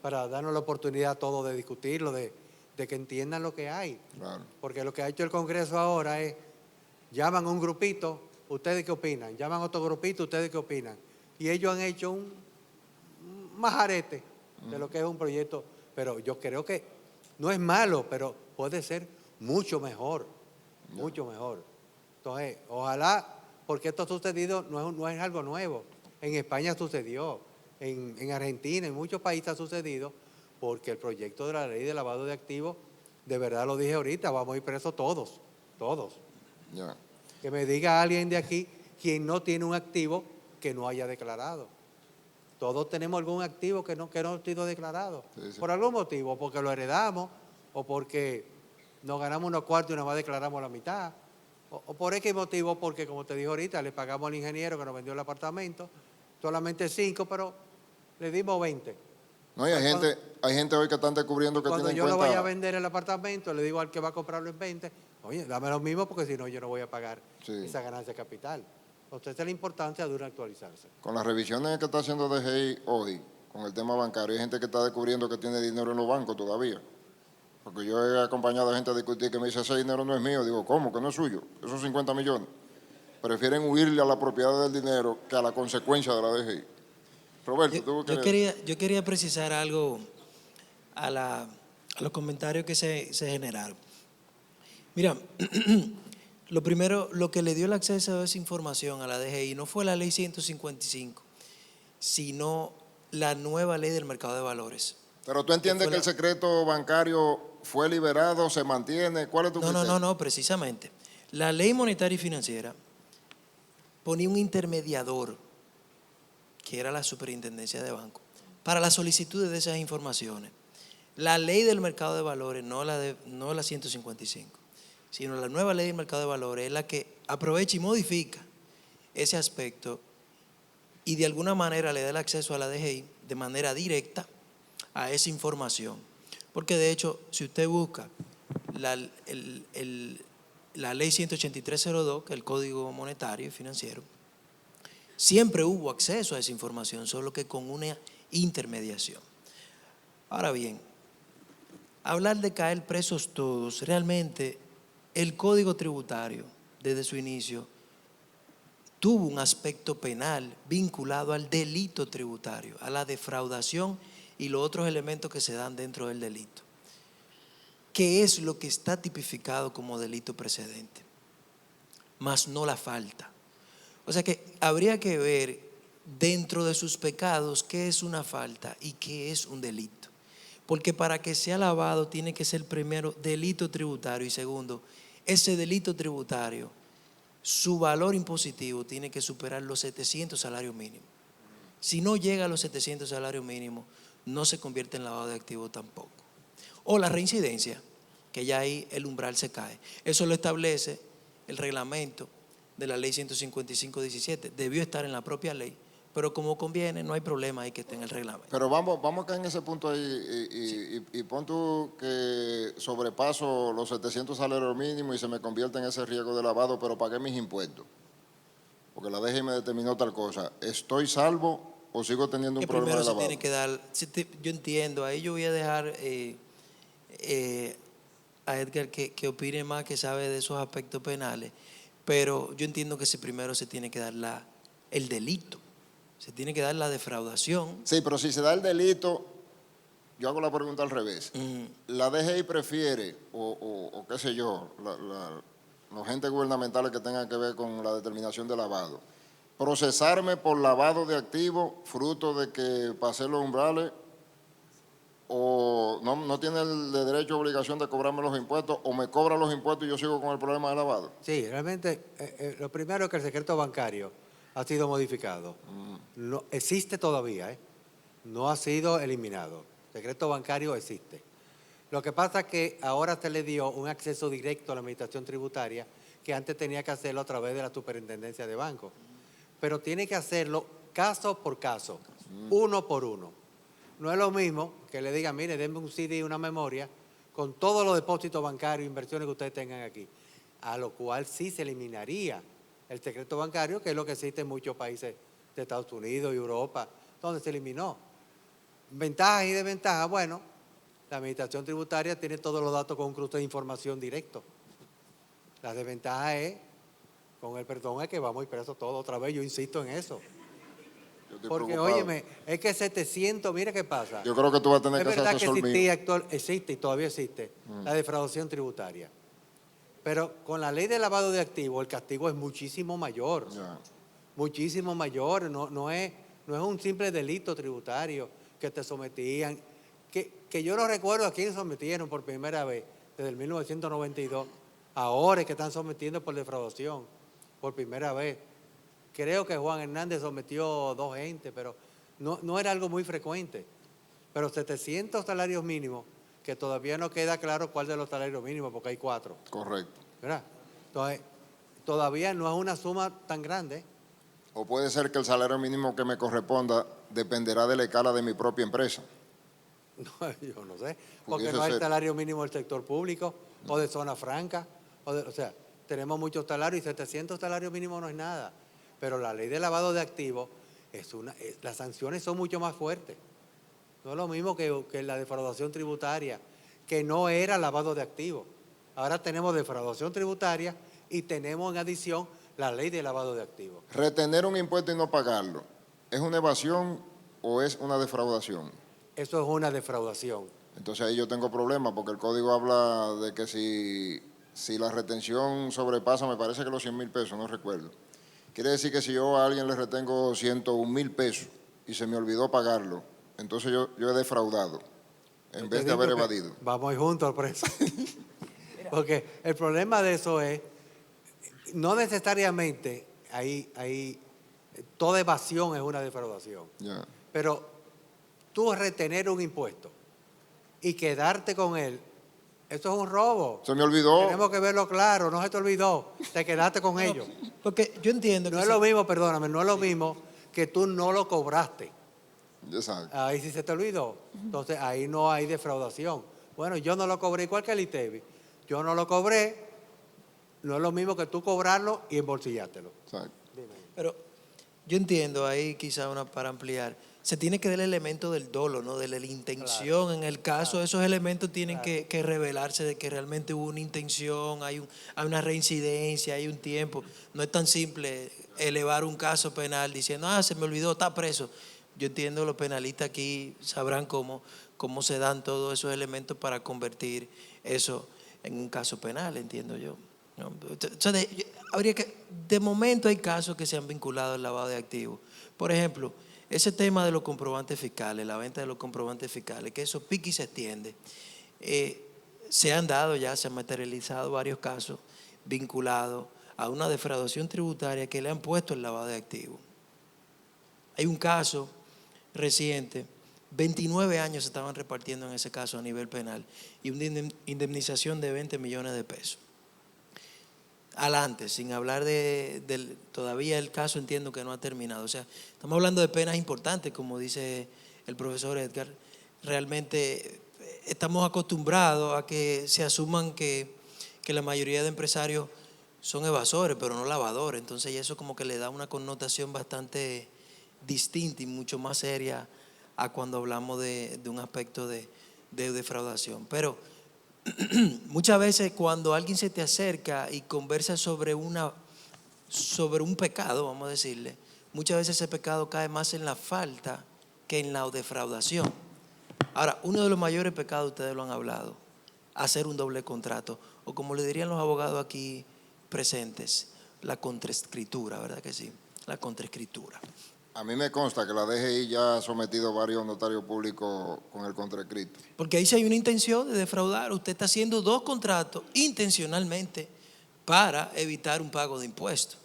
[SPEAKER 3] para darnos la oportunidad a todos de discutirlo, de que entiendan lo que hay.
[SPEAKER 2] Claro.
[SPEAKER 3] Porque lo que ha hecho el Congreso ahora es, llaman a un grupito, ¿ustedes qué opinan? Llaman a otro grupito, ¿ustedes qué opinan? Y ellos han hecho un majarete de lo que es un proyecto, pero yo creo que no es malo, pero puede ser mucho mejor, mucho mejor. Entonces, ojalá, porque esto ha sucedido, no es algo nuevo. En España sucedió, en Argentina, en muchos países ha sucedido, porque el proyecto de la ley de lavado de activos, de verdad lo dije ahorita, vamos a ir presos todos.
[SPEAKER 2] Ya.
[SPEAKER 3] Que me diga alguien de aquí quien no tiene un activo que no haya declarado. Todos tenemos algún activo que no ha sido declarado.
[SPEAKER 2] Sí.
[SPEAKER 3] Por algún motivo, porque lo heredamos, o porque nos ganamos unos cuartos y nada más declaramos la mitad. O por X motivo, porque como te dije ahorita, le pagamos al ingeniero que nos vendió el apartamento, solamente 5, pero le dimos 20.
[SPEAKER 2] No, y hay gente hoy que están descubriendo que
[SPEAKER 3] Cuando
[SPEAKER 2] tienen
[SPEAKER 3] yo no
[SPEAKER 2] cuenta.
[SPEAKER 3] vaya a vender el apartamento, le digo al que va a comprarlo en 20, oye, dame lo mismo porque si no yo no voy a pagar esa ganancia de capital. Entonces, esa es la importancia de uno actualizarse.
[SPEAKER 2] Con las revisiones que está haciendo DGI hoy, con el tema bancario, hay gente que está descubriendo que tiene dinero en los bancos todavía. Porque yo he acompañado a gente a discutir que me dice, ese dinero no es mío. Digo, ¿cómo? Que no es suyo. Esos 50 millones. Prefieren huirle a la propiedad del dinero que a la consecuencia de la DGI. Roberto,
[SPEAKER 5] yo quería precisar algo a los comentarios que se generaron. Mira, lo primero, lo que le dio el acceso a esa información a la DGI no fue la ley 155, sino la nueva ley del mercado de valores.
[SPEAKER 2] Pero tú entiendes que el secreto bancario fue liberado, se mantiene. ¿Cuál es tu criterio?
[SPEAKER 5] No, precisamente. La ley monetaria y financiera ponía un intermediador, que era la superintendencia de banco, para las solicitudes de esas informaciones. La ley del mercado de valores, no la 155, sino la nueva ley del mercado de valores es la que aprovecha y modifica ese aspecto y de alguna manera le da el acceso a la DGI de manera directa a esa información. Porque de hecho, si usted busca la ley 18302, que es el Código Monetario y Financiero, siempre hubo acceso a esa información, solo que con una intermediación. Ahora bien, hablar de caer presos todos, realmente el Código Tributario, desde su inicio, tuvo un aspecto penal vinculado al delito tributario, a la defraudación y los otros elementos que se dan dentro del delito. ¿Qué es lo que está tipificado como delito precedente? Más no la falta. O sea que habría que ver dentro de sus pecados qué es una falta y qué es un delito. Porque para que sea lavado tiene que ser primero delito tributario y segundo, ese delito tributario, su valor impositivo tiene que superar los 700 salarios mínimos. Si no llega a los 700 salarios mínimos, no se convierte en lavado de activos tampoco. O la reincidencia, que ya ahí el umbral se cae. Eso lo establece el reglamento de la ley 155-17. Debió estar en la propia ley, pero como conviene, no hay problema ahí que esté en el reglamento.
[SPEAKER 2] Pero vamos a caer en ese punto ahí y pon tú que sobrepaso los 700 salarios mínimos y se me convierte en ese riesgo de lavado, pero pagué mis impuestos. Porque la DGI me determinó tal cosa. ¿Estoy salvo o sigo teniendo un problema de lavado?
[SPEAKER 5] Primero se tiene que dar, yo entiendo, ahí yo voy a dejar a Edgar que opine más, que sabe de esos aspectos penales, pero yo entiendo que primero se tiene que dar el delito. Se tiene que dar la defraudación.
[SPEAKER 2] Sí, pero si se da el delito, yo hago la pregunta al revés. ¿La DGI prefiere, o qué sé yo, los entes gubernamentales que tengan que ver con la determinación de lavado, procesarme por lavado de activos fruto de que pasé los umbrales, o no tiene el derecho o obligación de cobrarme los impuestos, o me cobra los impuestos y yo sigo con el problema de lavado?
[SPEAKER 3] Sí, realmente lo primero es que el secreto bancario ha sido modificado. No, existe todavía, no ha sido eliminado. El secreto bancario existe. Lo que pasa es que ahora se le dio un acceso directo a la administración tributaria que antes tenía que hacerlo a través de la superintendencia de bancos. Pero tiene que hacerlo caso por caso, uno por uno. No es lo mismo que le digan, mire, denme un CD y una memoria con todos los depósitos bancarios e inversiones que ustedes tengan aquí, a lo cual sí se eliminaría el secreto bancario, que es lo que existe en muchos países de Estados Unidos y Europa, donde se eliminó. Ventajas y desventajas, bueno, la administración tributaria tiene todos los datos con un cruce de información directo. La desventaja es, con el perdón, es que vamos a ir presos todos otra vez, yo insisto en eso. Porque, óyeme, es que 700, mira qué pasa.
[SPEAKER 2] Yo creo que tú vas a tener que ser asesor mío.
[SPEAKER 3] Es verdad que existe y todavía existe la defraudación tributaria. Pero con la ley de lavado de activos, el castigo es muchísimo mayor. Muchísimo mayor. No es un simple delito tributario que te sometían. Que yo no recuerdo a quién sometieron por primera vez desde el 1992. Ahora es que están sometiendo por defraudación por primera vez. Creo que Juan Hernández sometió 2 gentes, pero no era algo muy frecuente. Pero 700 salarios mínimos, que todavía no queda claro cuál de los salarios mínimos, porque hay 4.
[SPEAKER 2] Correcto.
[SPEAKER 3] ¿Verdad? Entonces, todavía no es una suma tan grande.
[SPEAKER 2] O puede ser que el salario mínimo que me corresponda dependerá de la escala de mi propia empresa.
[SPEAKER 3] No, yo no sé, porque no hay salario mínimo del sector público o de zona franca. O sea, tenemos muchos salarios y 700 salarios mínimos no es nada. Pero la ley de lavado de activos, las sanciones son mucho más fuertes. No es lo mismo que la defraudación tributaria, que no era lavado de activos. Ahora tenemos defraudación tributaria y tenemos en adición la ley de lavado de activos.
[SPEAKER 2] ¿Retener un impuesto y no pagarlo es una evasión o es una defraudación?
[SPEAKER 3] Eso es una defraudación.
[SPEAKER 2] Entonces ahí yo tengo problemas porque el código habla de que si la retención sobrepasa, me parece que los 100,000 pesos, no recuerdo. Quiere decir que si yo a alguien le retengo 101,000 pesos y se me olvidó pagarlo, entonces yo he defraudado en vez de haber evadido.
[SPEAKER 3] Vamos a ir juntos, preso. Porque el problema de eso es, no necesariamente toda evasión es una defraudación.
[SPEAKER 2] Ya.
[SPEAKER 3] Pero tú retener un impuesto y quedarte con él, eso es un robo.
[SPEAKER 2] Se me olvidó.
[SPEAKER 3] Tenemos que verlo claro, no se te olvidó, te quedaste con ellos.
[SPEAKER 5] Porque yo entiendo que
[SPEAKER 3] no es lo mismo, perdóname, no es lo mismo que tú no lo cobraste.
[SPEAKER 2] Exacto.
[SPEAKER 3] Ahí sí se te olvidó. Entonces ahí no hay defraudación. Bueno, yo no lo cobré igual que el ITEVI. Yo no lo cobré, no es lo mismo que tú cobrarlo y embolsillártelo.
[SPEAKER 2] Exacto.
[SPEAKER 5] Pero yo entiendo ahí quizá para ampliar. Se tiene que dar el elemento del dolo, ¿no? De la intención. Claro. En el caso, esos elementos tienen que revelarse de que realmente hubo una intención, hay una reincidencia, hay un tiempo. No es tan simple elevar un caso penal diciendo, se me olvidó, está preso. Yo entiendo, los penalistas aquí sabrán cómo se dan todos esos elementos para convertir eso en un caso penal, entiendo yo. ¿No? Entonces, de momento hay casos que se han vinculado al lavado de activos. Por ejemplo, ese tema de los comprobantes fiscales, la venta de los comprobantes fiscales, que eso pique y se extiende. Se han materializado varios casos vinculados a una defraudación tributaria que le han puesto el lavado de activos. Hay un caso reciente, 29 años se estaban repartiendo en ese caso a nivel penal y una indemnización de 20 millones de pesos. Adelante, sin hablar todavía el caso entiendo que no ha terminado. O sea, estamos hablando de penas importantes, como dice el profesor Edgar. Realmente estamos acostumbrados a que se asuman que la mayoría de empresarios son evasores, pero no lavadores. Entonces eso como que le da una connotación bastante distinta y mucho más seria a cuando hablamos de un aspecto de defraudación. Pero muchas veces cuando alguien se te acerca y conversa sobre un pecado, vamos a decirle, muchas veces ese pecado cae más en la falta que en la defraudación. Ahora, uno de los mayores pecados, ustedes lo han hablado, hacer un doble contrato, o como le dirían los abogados aquí presentes, la contraescritura, ¿verdad que sí? La contraescritura.
[SPEAKER 2] A mí me consta que la DGI ya ha sometido varios notarios públicos con el contraescrito.
[SPEAKER 5] Porque ahí sí hay una intención de defraudar. Usted está haciendo 2 contratos intencionalmente para evitar un pago de impuestos.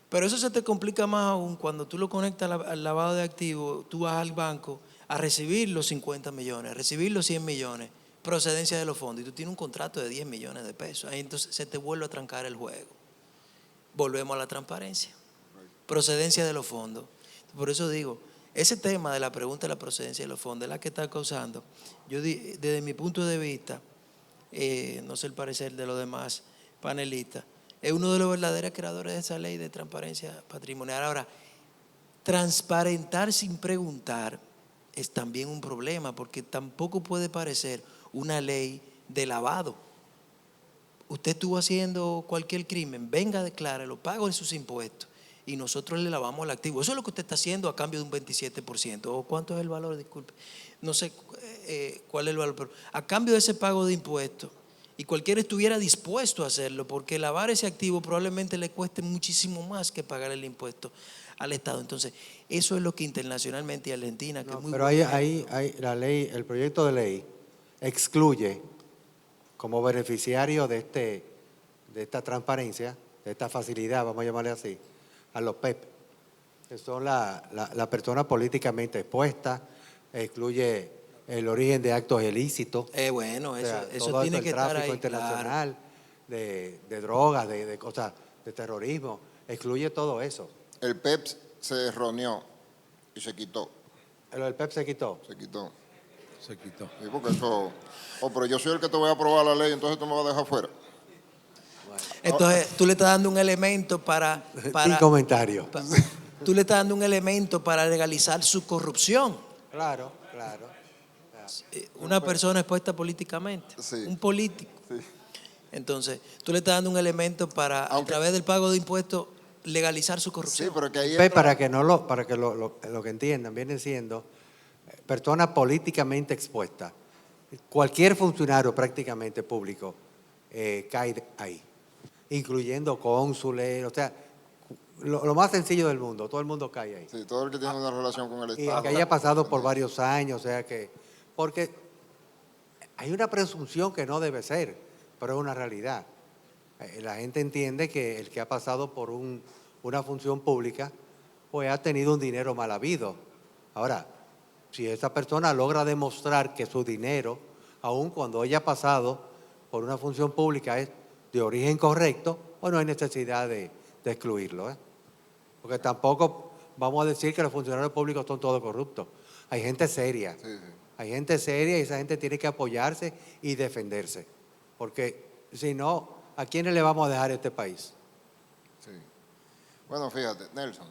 [SPEAKER 5] Pero eso se te complica más aún cuando tú lo conectas al lavado de activos, tú vas al banco a recibir los 50 millones, a recibir los 100 millones, procedencia de los fondos, y tú tienes un contrato de 10 millones de pesos. Ahí entonces se te vuelve a trancar el juego. Volvemos a la transparencia. Procedencia de los fondos. Por eso digo, ese tema de la pregunta de la procedencia de los fondos es la que está causando. Yo desde mi punto de vista, no sé el parecer de los demás panelistas, es uno de los verdaderos creadores de esa ley de transparencia patrimonial. Ahora, transparentar sin preguntar es también un problema, porque tampoco puede parecer una ley de lavado. Usted estuvo haciendo cualquier crimen, venga, declárelo, pague sus impuestos y nosotros le lavamos el activo. Eso es lo que usted está haciendo a cambio de un 27%. ¿O cuánto es el valor? Disculpe. No sé cuál es el valor, pero a cambio de ese pago de impuestos, y cualquiera estuviera dispuesto a hacerlo, porque lavar ese activo probablemente le cueste muchísimo más que pagar el impuesto al Estado. Entonces, eso es lo que internacionalmente y Argentina, que
[SPEAKER 3] No,
[SPEAKER 5] es muy
[SPEAKER 3] pero
[SPEAKER 5] buena.
[SPEAKER 3] ahí la ley, el proyecto de ley excluye como beneficiario de esta transparencia, de esta facilidad, vamos a llamarle así, a los PEP, que son la persona políticamente expuesta, excluye el origen de actos ilícitos.
[SPEAKER 5] Bueno,
[SPEAKER 3] O sea,
[SPEAKER 5] eso
[SPEAKER 3] todo
[SPEAKER 5] tiene
[SPEAKER 3] esto,
[SPEAKER 5] que
[SPEAKER 3] el
[SPEAKER 5] estar
[SPEAKER 3] tráfico
[SPEAKER 5] ahí,
[SPEAKER 3] internacional, de drogas, de cosas, de terrorismo, excluye todo eso.
[SPEAKER 2] El PEPS se erroneó y se quitó.
[SPEAKER 3] El PEP se quitó.
[SPEAKER 2] Se quitó.
[SPEAKER 4] Se quitó.
[SPEAKER 2] Sí, porque eso... Oh, pero yo soy el que te voy a aprobar la ley, entonces tú me vas a dejar fuera.
[SPEAKER 5] Entonces, tú le estás dando un elemento
[SPEAKER 3] Sin comentario.
[SPEAKER 5] tú le estás dando un elemento para legalizar su corrupción.
[SPEAKER 3] Claro, claro.
[SPEAKER 5] Una persona expuesta políticamente,
[SPEAKER 2] Sí.
[SPEAKER 5] un político.
[SPEAKER 2] Sí.
[SPEAKER 5] Entonces, tú le estás dando un elemento para, a través del pago de impuestos, legalizar su corrupción.
[SPEAKER 2] Sí, pero que ahí
[SPEAKER 3] PEP,
[SPEAKER 2] entra-
[SPEAKER 3] para que lo que entiendan, vienen siendo personas políticamente expuestas. Cualquier funcionario prácticamente público cae ahí, incluyendo cónsules, o sea, lo más sencillo del mundo, todo el mundo cae ahí.
[SPEAKER 2] Sí, todo el que tiene una relación con el
[SPEAKER 3] Y
[SPEAKER 2] Estado.
[SPEAKER 3] que haya pasado por varios años, o sea que, porque hay una presunción que no debe ser, pero es una realidad. La gente entiende que el que ha pasado por una función pública, pues ha tenido un dinero mal habido. Ahora, si esa persona logra demostrar que su dinero, aun cuando haya pasado por una función pública, es de origen correcto, pues no hay necesidad de excluirlo, ¿eh? Porque tampoco vamos a decir que los funcionarios públicos son todos corruptos. Hay gente seria.
[SPEAKER 2] Sí, sí.
[SPEAKER 3] Hay gente seria y esa gente tiene que apoyarse y defenderse. Porque si no, ¿a quiénes le vamos a dejar este país?
[SPEAKER 2] Sí. Bueno, fíjate, Nelson.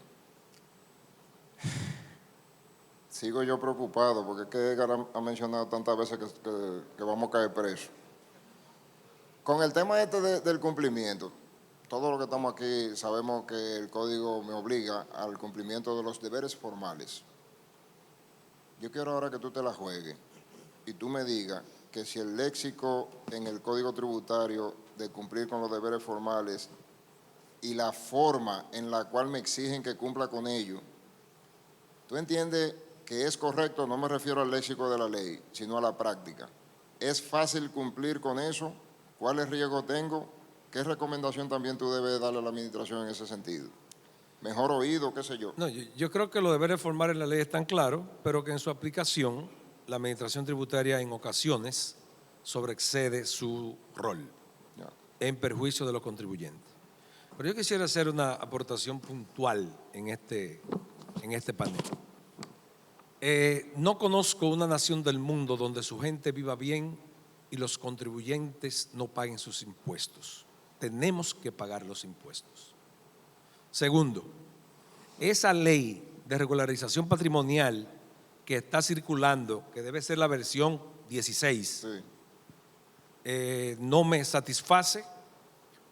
[SPEAKER 2] Sigo yo preocupado porque es que Edgar ha mencionado tantas veces que vamos a caer presos. Con el tema este del cumplimiento, todos los que estamos aquí sabemos que el código me obliga al cumplimiento de los deberes formales. Yo quiero ahora que tú te la juegues y tú me digas que si el léxico en el código tributario de cumplir con los deberes formales y la forma en la cual me exigen que cumpla con ello, ¿tú entiendes que es correcto? No me refiero al léxico de la ley, sino a la práctica. ¿Es fácil cumplir con eso? ¿Cuáles riesgos tengo? ¿Qué recomendación también tú debes darle a la administración en ese sentido? ¿Mejor oído, qué sé yo?
[SPEAKER 4] No, yo creo que los deberes formales en la ley están claros, pero que en su aplicación la administración tributaria en ocasiones sobreexcede su rol
[SPEAKER 2] Ya.
[SPEAKER 4] en perjuicio de los contribuyentes. Pero yo quisiera hacer una aportación puntual en este panel. No conozco una nación del mundo donde su gente viva bien y los contribuyentes no paguen sus impuestos. Tenemos que pagar los impuestos. Segundo, esa ley de regularización patrimonial que está circulando, que debe ser la versión 16,
[SPEAKER 2] Sí.
[SPEAKER 4] no me satisface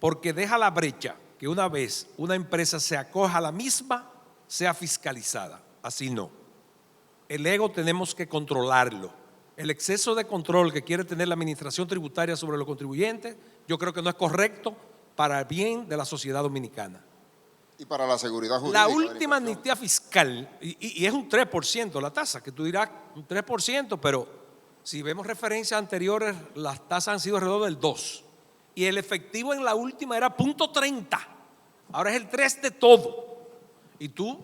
[SPEAKER 4] porque deja la brecha que una vez una empresa se acoja a la misma, sea fiscalizada. Así no. El ego tenemos que controlarlo. El exceso de control que quiere tener la administración tributaria sobre los contribuyentes, yo creo que no es correcto para el bien de la sociedad dominicana.
[SPEAKER 2] Y para la seguridad jurídica.
[SPEAKER 4] La última amnistía fiscal, y es un 3% la tasa, que tú dirás un 3%, pero si vemos referencias anteriores, las tasas han sido alrededor del 2%. Y el efectivo en la última era 0.30. Ahora es el 3% de todo. Y tú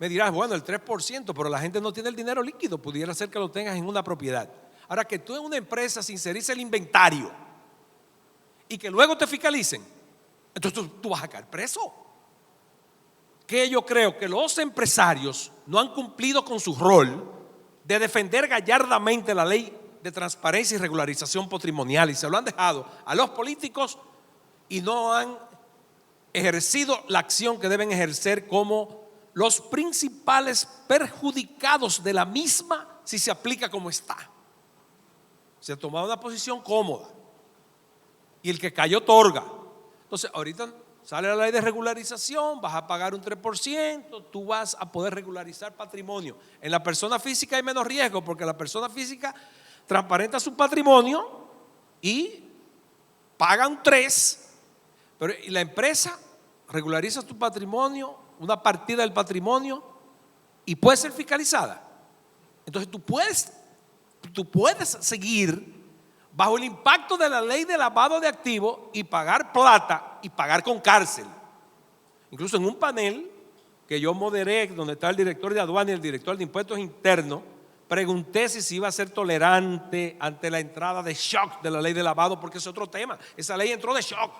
[SPEAKER 4] me dirás, bueno, el 3%, pero la gente no tiene el dinero líquido, pudiera ser que lo tengas en una propiedad. Ahora, que tú en una empresa se inserís el inventario y que luego te fiscalicen, entonces tú vas a caer preso. Que yo creo que los empresarios no han cumplido con su rol de defender gallardamente la ley de transparencia y regularización patrimonial, y se lo han dejado a los políticos y no han ejercido la acción que deben ejercer como los principales perjudicados de la misma si se aplica como está. Se ha tomado una posición cómoda y el que cayó otorga. Entonces ahorita sale la ley de regularización, vas a pagar un 3%, tú vas a poder regularizar patrimonio. En la persona física hay menos riesgo porque la persona física transparenta su patrimonio y paga un 3%, pero y la empresa regulariza tu patrimonio, una partida del patrimonio, y puede ser fiscalizada. Entonces tú puedes seguir bajo el impacto de la ley de lavado de activos y pagar plata y pagar con cárcel. Incluso en un panel que yo moderé, donde está el director de aduana y el director de impuestos internos, pregunté si se iba a ser tolerante ante la entrada de shock de la ley de lavado, porque es otro tema. Esa ley entró de shock.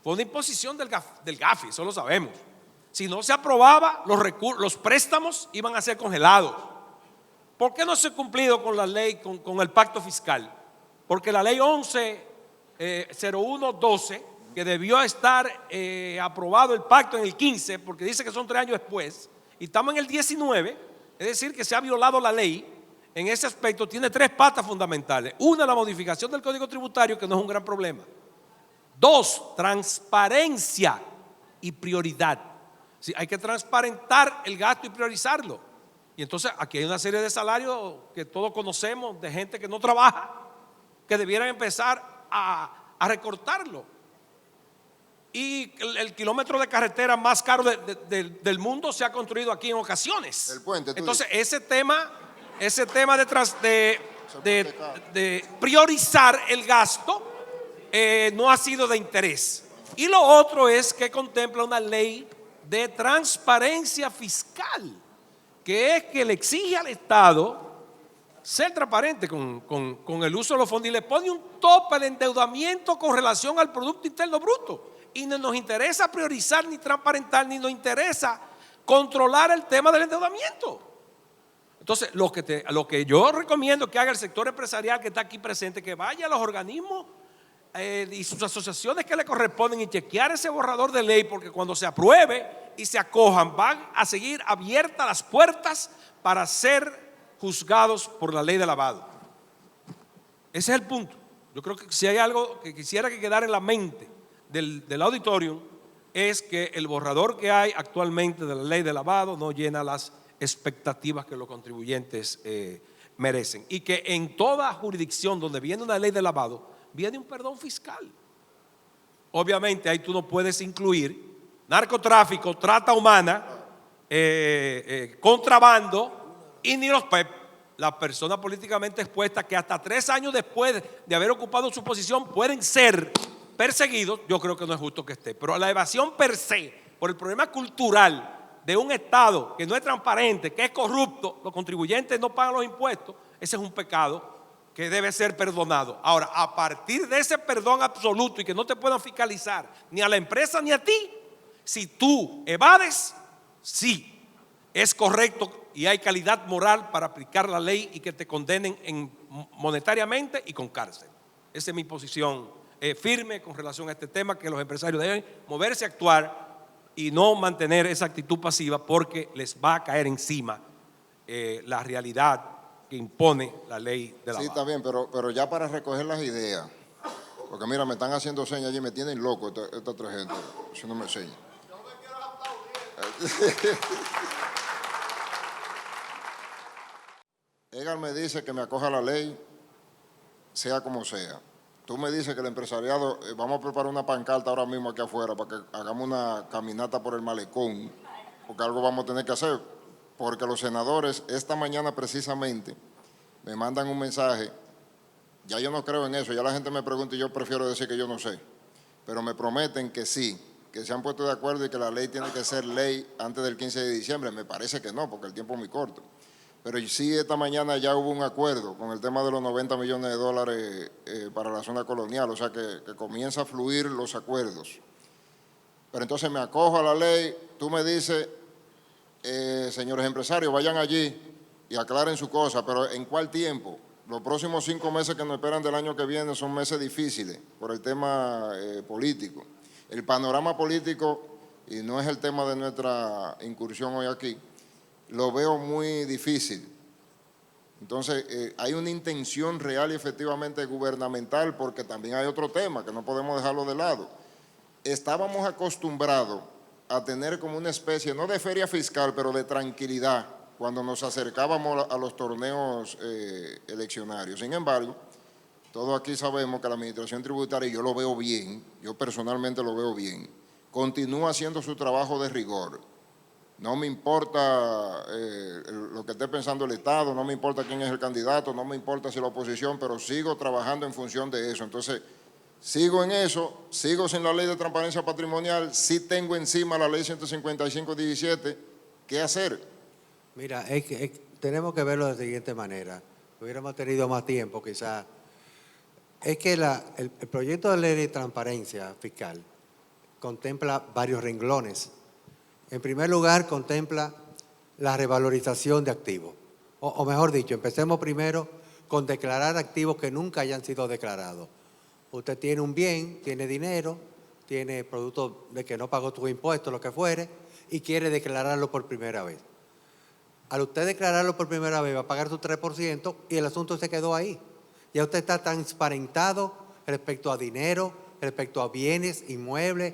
[SPEAKER 4] Fue una imposición del GAFI, eso lo sabemos. Si no se aprobaba, los préstamos iban a ser congelados. ¿Por qué no se ha cumplido con la ley, con el pacto fiscal? Porque la ley 11-01-12, que debió estar aprobado el pacto en el 15, porque dice que son 3 años después, y estamos en el 19, es decir, que se ha violado la ley. En ese aspecto tiene 3 patas fundamentales. Una, la modificación del Código Tributario, que no es un gran problema. 2, transparencia y prioridad. Sí, hay que transparentar el gasto y priorizarlo. Y entonces aquí hay una serie de salarios que todos conocemos de gente que no trabaja, que debieran empezar a recortarlo. Y el kilómetro de carretera más caro del mundo se ha construido aquí en ocasiones.
[SPEAKER 2] El puente.
[SPEAKER 4] Entonces ese tema de priorizar el gasto no ha sido de interés. Y lo otro es que contempla una ley de transparencia fiscal, que es que le exige al Estado ser transparente con el uso de los fondos y le pone un tope al endeudamiento con relación al Producto Interno Bruto. Y no nos interesa priorizar ni transparentar, ni nos interesa controlar el tema del endeudamiento. Entonces, lo que yo recomiendo que haga el sector empresarial que está aquí presente, que vaya a los organismos y sus asociaciones que le corresponden y chequear ese borrador de ley, porque cuando se apruebe y se acojan, van a seguir abiertas las puertas para ser juzgados por la ley de lavado. Ese es el punto. Yo creo que si hay algo que quisiera que quedara en la mente del auditorio, es que el borrador que hay actualmente de la ley de lavado no llena las expectativas que los contribuyentes merecen, y que en toda jurisdicción donde viene una ley de lavado viene un perdón fiscal. Obviamente ahí tú no puedes incluir narcotráfico, trata humana, contrabando y ni los PEP, las personas políticamente expuestas que hasta 3 años después de haber ocupado su posición pueden ser perseguidos. Yo creo que no es justo que esté, pero la evasión per se, por el problema cultural de un Estado que no es transparente, que es corrupto, los contribuyentes no pagan los impuestos, ese es un pecado que debe ser perdonado. Ahora, a partir de ese perdón absoluto y que no te puedan fiscalizar ni a la empresa ni a ti, si tú evades, sí, es correcto y hay calidad moral para aplicar la ley y que te condenen monetariamente y con cárcel. Esa es mi posición firme con relación a este tema, que los empresarios deben moverse a actuar y no mantener esa actitud pasiva, porque les va a caer encima la realidad que impone la ley de la
[SPEAKER 2] Sí, está bien, pero ya para recoger las ideas, porque mira, me están haciendo señas allí, me tienen loco esta otra gente, haciéndome señas. Yo me quiero aplaudir. Edgar me dice que me acoja a la ley, sea como sea. Tú me dices que el empresariado, vamos a preparar una pancarta ahora mismo aquí afuera para que hagamos una caminata por el malecón, porque algo vamos a tener que hacer, porque los senadores esta mañana precisamente me mandan un mensaje. Ya yo no creo en eso, ya la gente me pregunta y yo prefiero decir que yo no sé, pero me prometen que sí, que se han puesto de acuerdo y que la ley tiene que ser ley antes del 15 de diciembre. Me parece que no, porque el tiempo es muy corto. Pero sí, esta mañana ya hubo un acuerdo con el tema de los 90 millones de dólares para la zona colonial, o sea que comienza a fluir los acuerdos. Pero entonces me acojo a la ley, tú me dices, señores empresarios, vayan allí y aclaren su cosa, pero ¿en cuál tiempo? Los próximos 5 meses que nos esperan del año que viene son meses difíciles por el tema político. El panorama político, y no es el tema de nuestra incursión hoy aquí, lo veo muy difícil. Entonces, hay una intención real y efectivamente gubernamental, porque también hay otro tema que no podemos dejarlo de lado. Estábamos acostumbrados a tener como una especie, no de feria fiscal, pero de tranquilidad, cuando nos acercábamos a los torneos eleccionarios. Sin embargo, todos aquí sabemos que la administración tributaria, y yo lo veo bien, yo personalmente lo veo bien, continúa haciendo su trabajo de rigor. No me importa lo que esté pensando el Estado, no me importa quién es el candidato, no me importa si la oposición, pero sigo trabajando en función de eso. Entonces, sigo en eso, sigo sin la ley de transparencia patrimonial, sí tengo encima la ley 155-17, ¿qué hacer?
[SPEAKER 3] Mira, tenemos que verlo de la siguiente manera. Hubiéramos tenido más tiempo, quizás. Es que el proyecto de ley de transparencia fiscal contempla varios renglones. En primer lugar, contempla la revalorización de activos. O mejor dicho, empecemos primero con declarar activos que nunca hayan sido declarados. Usted tiene un bien, tiene dinero, tiene producto de que no pagó tus impuestos, lo que fuere, y quiere declararlo por primera vez. Al usted declararlo por primera vez va a pagar su 3% y el asunto se quedó ahí. Ya usted está transparentado respecto a dinero, respecto a bienes inmuebles,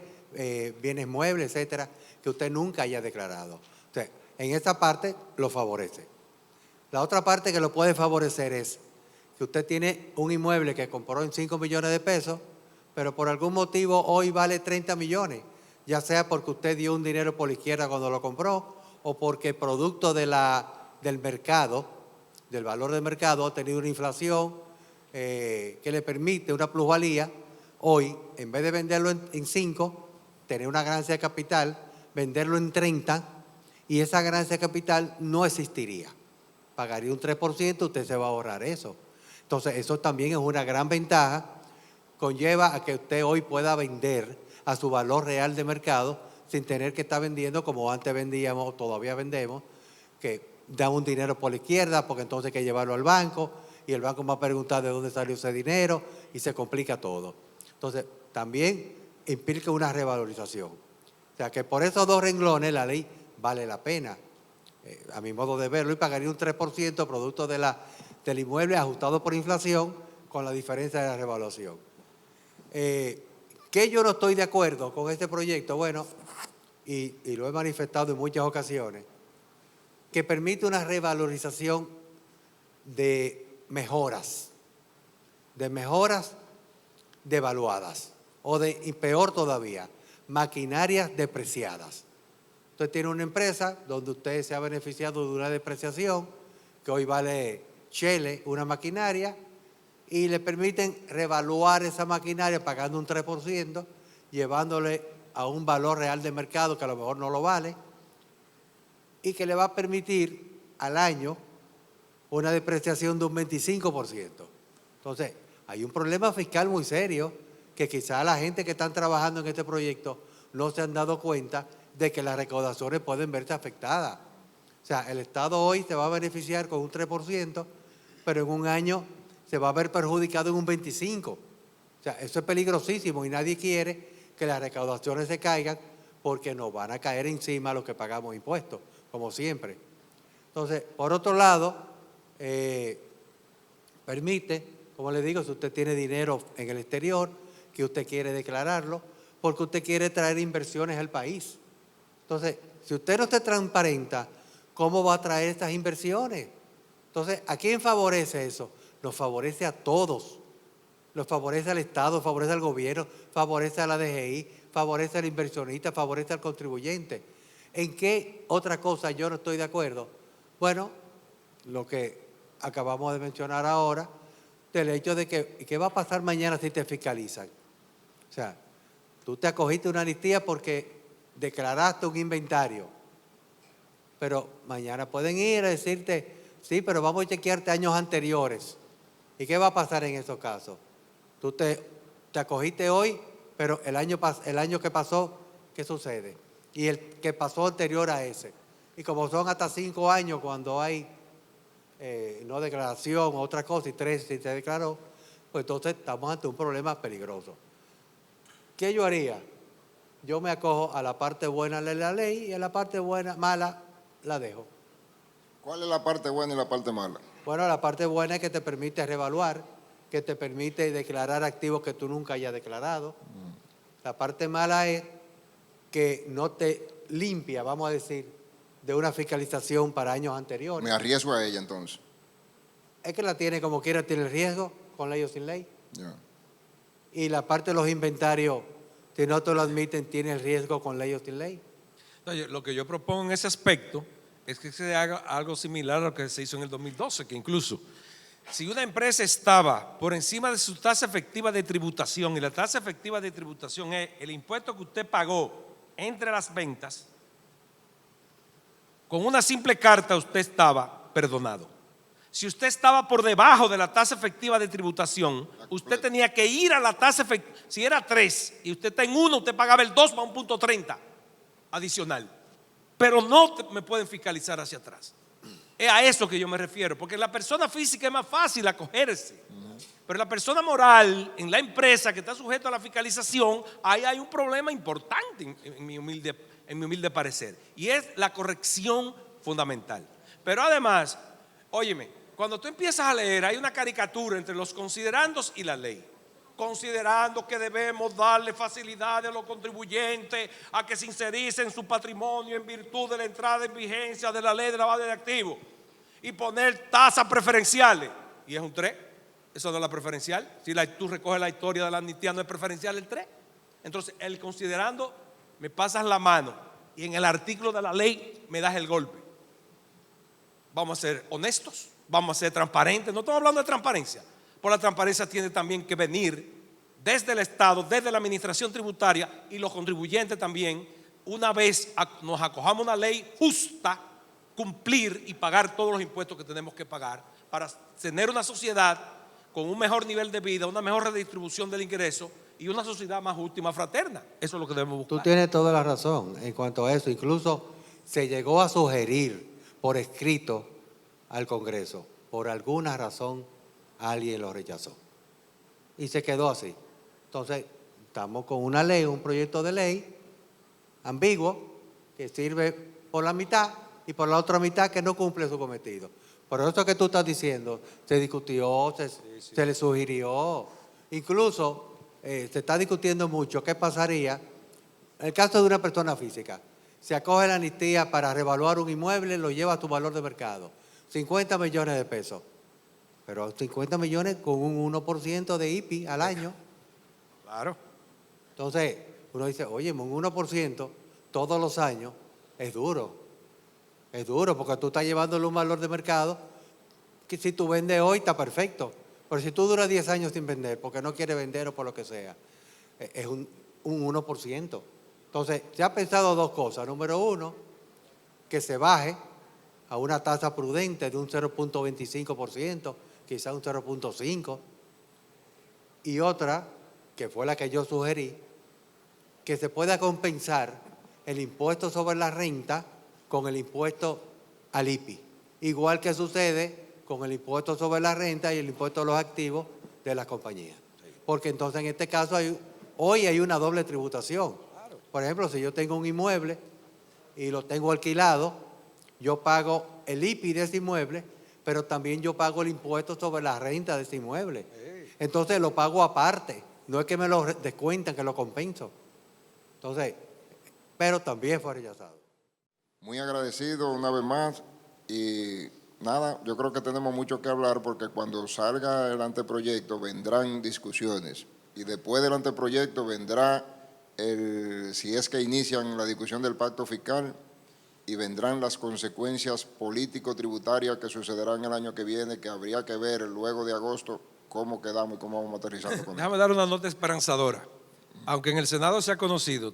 [SPEAKER 3] bienes muebles, etcétera, que usted nunca haya declarado. O sea, en esa parte lo favorece. La otra parte que lo puede favorecer es que usted tiene un inmueble que compró en 5 millones de pesos, pero por algún motivo hoy vale 30 millones, ya sea porque usted dio un dinero por la izquierda cuando lo compró, o porque producto del mercado, del valor del mercado, ha tenido una inflación que le permite una plusvalía, hoy, en vez de venderlo en 5, tener una ganancia de capital, venderlo en 30, y esa ganancia de capital no existiría. Pagaría un 3%, usted se va a ahorrar eso. Entonces, eso también es una gran ventaja, conlleva a que usted hoy pueda vender a su valor real de mercado, sin tener que estar vendiendo como antes vendíamos o todavía vendemos, que da un dinero por la izquierda porque entonces hay que llevarlo al banco y el banco va a preguntar de dónde salió ese dinero y se complica todo. Entonces, también implica una revalorización. O sea, que por esos dos renglones la ley vale la pena, a mi modo de verlo, y pagaría un 3% producto del inmueble ajustado por inflación con la diferencia de la revaluación. ¿Qué yo no estoy de acuerdo con este proyecto? Bueno, y lo he manifestado en muchas ocasiones, que permite una revalorización de mejoras devaluadas, y peor todavía, maquinarias depreciadas. Usted tiene una empresa donde usted se ha beneficiado de una depreciación, que hoy vale chele, una maquinaria, y le permiten revaluar esa maquinaria pagando un 3%, llevándole a un valor real de mercado que a lo mejor no lo vale, y que le va a permitir al año una depreciación de un 25%. Entonces, hay un problema fiscal muy serio que quizá la gente que están trabajando en este proyecto no se han dado cuenta de que las recaudaciones pueden verse afectadas. O sea, el Estado hoy se va a beneficiar con un 3%, pero en un año se va a ver perjudicado en un 25%. O sea, eso es peligrosísimo y nadie quiere que las recaudaciones se caigan porque nos van a caer encima los que pagamos impuestos, como siempre. Entonces, por otro lado, permite, como le digo, si usted tiene dinero en el exterior, que usted quiere declararlo, porque usted quiere traer inversiones al país. Entonces, si usted no se transparenta, ¿cómo va a traer estas inversiones? Entonces, ¿a quién favorece eso? Nos favorece a todos. Nos favorece al Estado, favorece al gobierno, favorece a la DGI, favorece al inversionista, favorece al contribuyente. ¿En qué otra cosa yo no estoy de acuerdo? Bueno, lo que acabamos de mencionar ahora, del hecho de que, ¿qué va a pasar mañana si te fiscalizan? O sea, tú te acogiste una amnistía porque declaraste un inventario, pero mañana pueden ir a decirte, sí, pero vamos a chequearte años anteriores. ¿Y qué va a pasar en esos casos? Tú te acogiste hoy, pero el año que pasó, ¿qué sucede? Y el que pasó anterior a ese. Y como son hasta 5 años cuando hay no declaración o otra cosa, y 3 si se declaró, pues entonces estamos ante un problema peligroso. ¿Qué yo haría? Yo me acojo a la parte buena de la ley y a la parte mala la dejo.
[SPEAKER 2] ¿Cuál es la parte buena y la parte mala?
[SPEAKER 3] Bueno, la parte buena es que te permite revaluar, que te permite declarar activos que tú nunca hayas declarado. La parte mala es que no te limpia, vamos a decir, de una fiscalización para años anteriores.
[SPEAKER 2] Me arriesgo a ella entonces.
[SPEAKER 3] Es que la tiene como quiera, tiene el riesgo, con ley o sin ley.
[SPEAKER 2] Ya.
[SPEAKER 3] Y la parte de los inventarios, si no te lo admiten, tiene el riesgo con ley o sin ley.
[SPEAKER 4] No, lo que yo propongo en ese aspecto es que se haga algo similar a lo que se hizo en el 2012, que incluso si una empresa estaba por encima de su tasa efectiva de tributación, y la tasa efectiva de tributación es el impuesto que usted pagó entre las ventas, con una simple carta usted estaba perdonado. Si usted estaba por debajo de la tasa efectiva de tributación, usted tenía que ir a la tasa efectiva. Si era 3 y usted está en 1, usted pagaba el 2 más 1.30 adicional. Pero no me pueden fiscalizar hacia atrás. Es a eso que yo me refiero, porque la persona física es más fácil acogerse. Pero la persona moral, en la empresa que está sujeta a la fiscalización, ahí hay un problema importante en mi humilde parecer. Y es la corrección fundamental. Pero además, óyeme, cuando tú empiezas a leer, hay una caricatura entre los considerandos y la ley. Considerando que debemos darle facilidades a los contribuyentes a que se insericen en su patrimonio en virtud de la entrada en vigencia de la ley de lavado de activos y poner tasas preferenciales. Y es un 3, eso no es la preferencial. Si tú recoges la historia de la amnistía, no es preferencial el 3. Entonces, el considerando, me pasas la mano y en el artículo de la ley me das el golpe. Vamos a ser honestos, vamos a ser transparentes. No estamos hablando de transparencia. Por la transparencia tiene también que venir desde el Estado, desde la administración tributaria y los contribuyentes también, una vez nos acojamos a una ley justa, cumplir y pagar todos los impuestos que tenemos que pagar para tener una sociedad con un mejor nivel de vida, una mejor redistribución del ingreso y una sociedad más justa y más fraterna. Eso es lo que debemos buscar.
[SPEAKER 3] Tú tienes toda la razón en cuanto a eso. Incluso se llegó a sugerir por escrito al Congreso. Por alguna razón alguien lo rechazó. Y se quedó así. Entonces, estamos con una ley, un proyecto de ley ambiguo que sirve por la mitad y por la otra mitad que no cumple su cometido. Por eso que tú estás diciendo, se discutió, se le sugirió. Incluso se está discutiendo mucho qué pasaría en el caso de una persona física. Se acoge la amnistía para revaluar un inmueble, lo lleva a tu valor de mercado. 50 millones de pesos. Pero 50 millones con un 1% de IPI al año.
[SPEAKER 4] Claro.
[SPEAKER 3] Entonces, uno dice, oye, un 1% todos los años es duro. Es duro porque tú estás llevándole un valor de mercado que si tú vendes hoy está perfecto. Pero si tú duras 10 años sin vender porque no quieres vender o por lo que sea, es un 1%. Entonces, se ha pensado dos cosas. Número uno, que se baje a una tasa prudente de un 0.25%, quizá un 0.5%. Y otra, que fue la que yo sugerí, que se pueda compensar el impuesto sobre la renta con el impuesto al IPI. Igual que sucede con el impuesto sobre la renta y el impuesto a los activos de las compañías. Porque entonces en este caso hoy hay una doble tributación. Por ejemplo, si yo tengo un inmueble y lo tengo alquilado, yo pago el IPI de ese inmueble, pero también yo pago el impuesto sobre la renta de ese inmueble. Entonces lo pago aparte, no es que me lo descuentan, que lo compenso. Entonces, pero también fue rechazado.
[SPEAKER 2] Muy agradecido una vez más y nada, yo creo que tenemos mucho que hablar porque cuando salga el anteproyecto vendrán discusiones y después del anteproyecto vendrá si es que inician la discusión del pacto fiscal y vendrán las consecuencias político-tributarias que sucederán el año que viene, que habría que ver luego de agosto cómo quedamos y cómo vamos aterrizando con
[SPEAKER 4] Déjame dar una nota esperanzadora. Aunque en el Senado se ha conocido,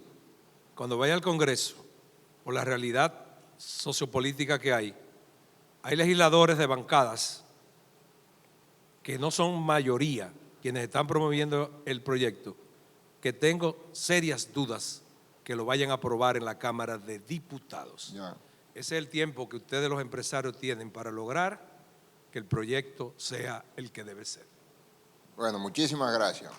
[SPEAKER 4] cuando vaya al Congreso, por la realidad sociopolítica que hay legisladores de bancadas que no son mayoría quienes están promoviendo el proyecto, que tengo serias dudas que lo vayan a aprobar en la Cámara de Diputados.
[SPEAKER 2] Ya.
[SPEAKER 4] Ese es el tiempo que ustedes los empresarios tienen para lograr que el proyecto sea el que debe ser.
[SPEAKER 2] Bueno, muchísimas gracias.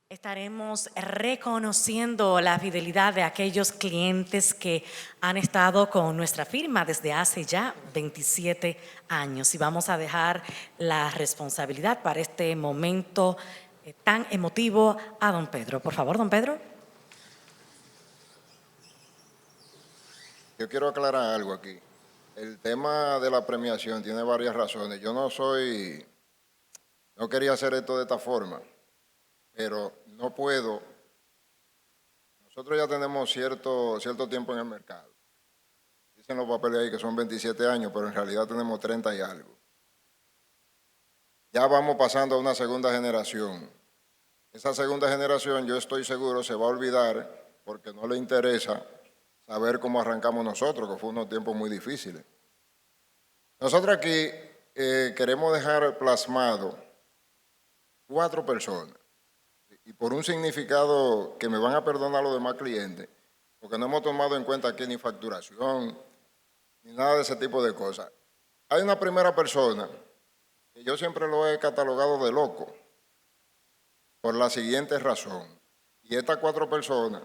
[SPEAKER 1] Estaremos reconociendo la fidelidad de aquellos clientes que han estado con nuestra firma desde hace ya 27 años y vamos a dejar la responsabilidad para este momento tan emotivo a don Pedro. Por favor, don Pedro.
[SPEAKER 2] Yo quiero aclarar algo aquí. El tema de la premiación tiene varias razones. Yo no quería hacer esto de esta forma, pero no puedo. Nosotros ya tenemos cierto tiempo en el mercado. Dicen los papeles ahí que son 27 años, pero en realidad tenemos 30 y algo. Ya vamos pasando a una segunda generación. Esa segunda generación, yo estoy seguro, se va a olvidar porque no le interesa saber cómo arrancamos nosotros, que fue unos tiempos muy difíciles. Nosotros aquí queremos dejar plasmado 4 personas. Y por un significado que me van a perdonar los demás clientes, porque no hemos tomado en cuenta aquí ni facturación, ni nada de ese tipo de cosas. Hay una primera persona que yo siempre lo he catalogado de loco, por la siguiente razón. Y estas 4 personas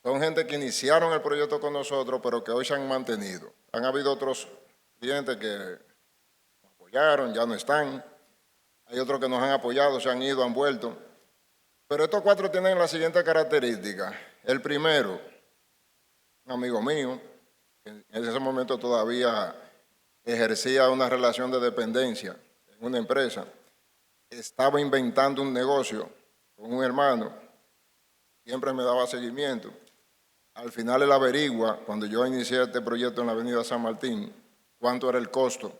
[SPEAKER 2] son gente que iniciaron el proyecto con nosotros, pero que hoy se han mantenido. Han habido otros clientes que nos apoyaron, ya no están. Hay otros que nos han apoyado, se han ido, han vuelto. Pero estos 4 tienen la siguiente característica. El primero, un amigo mío, que en ese momento todavía ejercía una relación de dependencia en una empresa, estaba inventando un negocio con un hermano, siempre me daba seguimiento. Al final él averigua, cuando yo inicié este proyecto en la avenida San Martín, cuánto era el costo.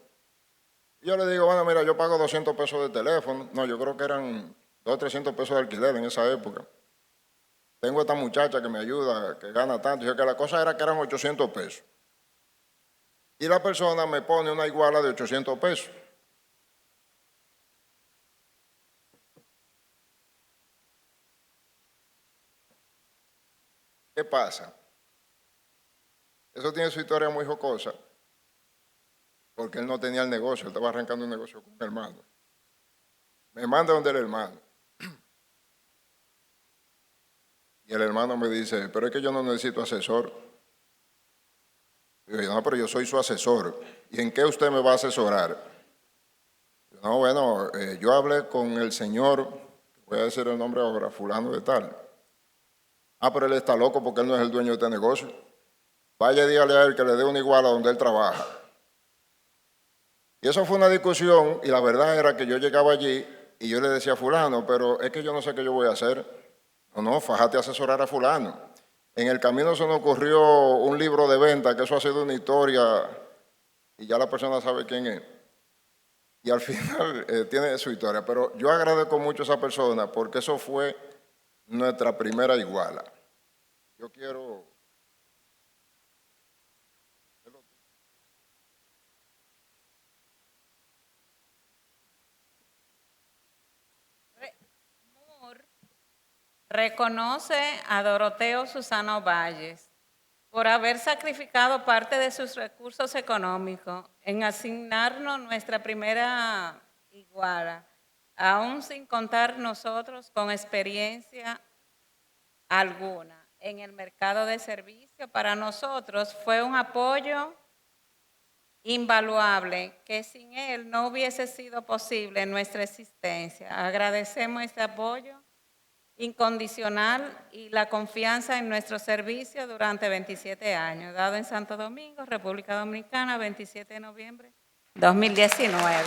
[SPEAKER 2] Y yo le digo, bueno, mira, yo pago 200 pesos de teléfono. No, yo creo que eran 200 o 300 pesos de alquiler en esa época. Tengo esta muchacha que me ayuda, que gana tanto. Yo que la cosa era que eran 800 pesos. Y la persona me pone una iguala de 800 pesos. ¿Qué pasa? Eso tiene su historia muy jocosa, porque él no tenía el negocio, él estaba arrancando un negocio con un hermano. Me manda donde el hermano. Y el hermano me dice, pero es que yo no necesito asesor. Y yo digo, no, pero yo soy su asesor. ¿Y en qué usted me va a asesorar? No, bueno, yo hablé con el señor, voy a decir el nombre ahora, fulano de tal. Ah, pero él está loco porque él no es el dueño de este negocio. Vaya y dígale a él que le dé una iguala donde él trabaja. Y eso fue una discusión y la verdad era que yo llegaba allí y yo le decía a fulano, pero es que yo no sé qué yo voy a hacer. No, fájate a asesorar a fulano. En el camino se nos ocurrió un libro de venta, que eso ha sido una historia y ya la persona sabe quién es. Y al final tiene su historia, pero yo agradezco mucho a esa persona porque eso fue nuestra primera iguala. Yo quiero...
[SPEAKER 6] Reconoce a Doroteo Susano Valles por haber sacrificado parte de sus recursos económicos en asignarnos nuestra primera iguala, aún sin contar nosotros con experiencia alguna en el mercado de servicios. Para nosotros fue un apoyo invaluable que sin él no hubiese sido posible nuestra existencia. Agradecemos este apoyo incondicional y la confianza en nuestro servicio durante 27 años, dado en Santo Domingo, República Dominicana, 27 de noviembre 2019.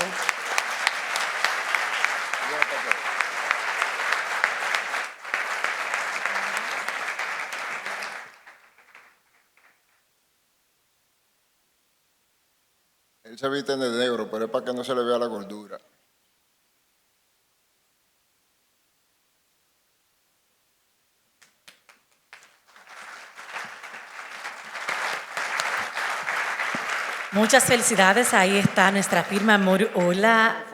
[SPEAKER 2] Él se viste de negro, pero es para que no se le vea la gordura.
[SPEAKER 1] Muchas felicidades. Ahí está nuestra firma Moruola,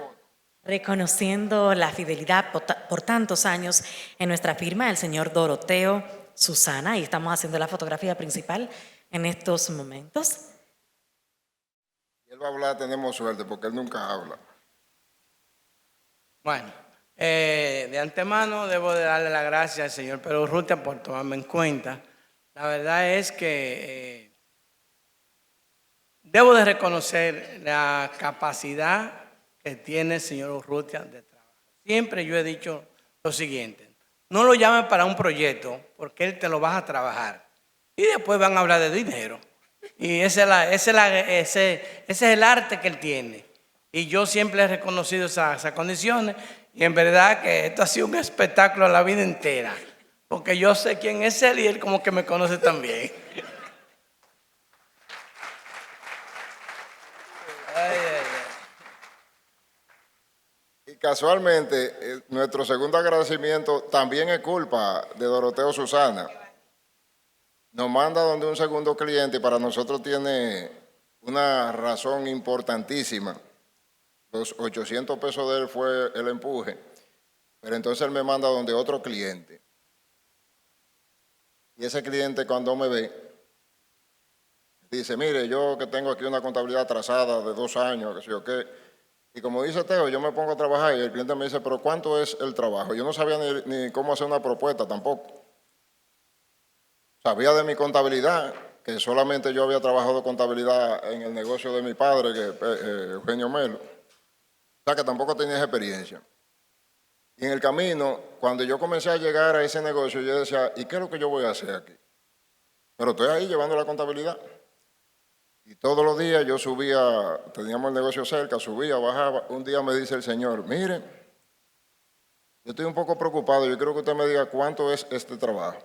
[SPEAKER 1] reconociendo la fidelidad por tantos años en nuestra firma, el señor Doroteo Susana. Y estamos haciendo la fotografía principal en estos momentos.
[SPEAKER 2] Si él va a hablar, tenemos suerte, porque él nunca habla.
[SPEAKER 7] Bueno, de antemano debo de darle las gracias al señor Pedro Urrutia por tomarme en cuenta. La verdad es que debo de reconocer la capacidad que tiene el señor Urrutia de trabajo. Siempre yo he dicho lo siguiente: no lo llamen para un proyecto porque él te lo vas a trabajar y después van a hablar de dinero. Y ese es el arte que él tiene. Y yo siempre he reconocido esas condiciones y en verdad que esto ha sido un espectáculo la vida entera. Porque yo sé quién es él y él como que me conoce también.
[SPEAKER 2] Y casualmente, nuestro segundo agradecimiento también es culpa de Doroteo Susana. Nos manda donde un segundo cliente y para nosotros tiene una razón importantísima. Los 800 pesos de él fue el empuje, pero entonces él me manda donde otro cliente. Y ese cliente cuando me ve, dice, mire, yo que tengo aquí una contabilidad atrasada de 2 años, que sé yo qué. Y como dice Teo, yo me pongo a trabajar y el cliente me dice, pero ¿cuánto es el trabajo? Yo no sabía ni cómo hacer una propuesta tampoco. Sabía de mi contabilidad, que solamente yo había trabajado contabilidad en el negocio de mi padre, Eugenio Melo. O sea que tampoco tenía esa experiencia. Y en el camino, cuando yo comencé a llegar a ese negocio, yo decía, ¿y qué es lo que yo voy a hacer aquí? Pero estoy ahí llevando la contabilidad. Y todos los días yo subía, teníamos el negocio cerca, subía, bajaba. Un día me dice el señor, mire, yo estoy un poco preocupado, yo quiero que usted me diga cuánto es este trabajo.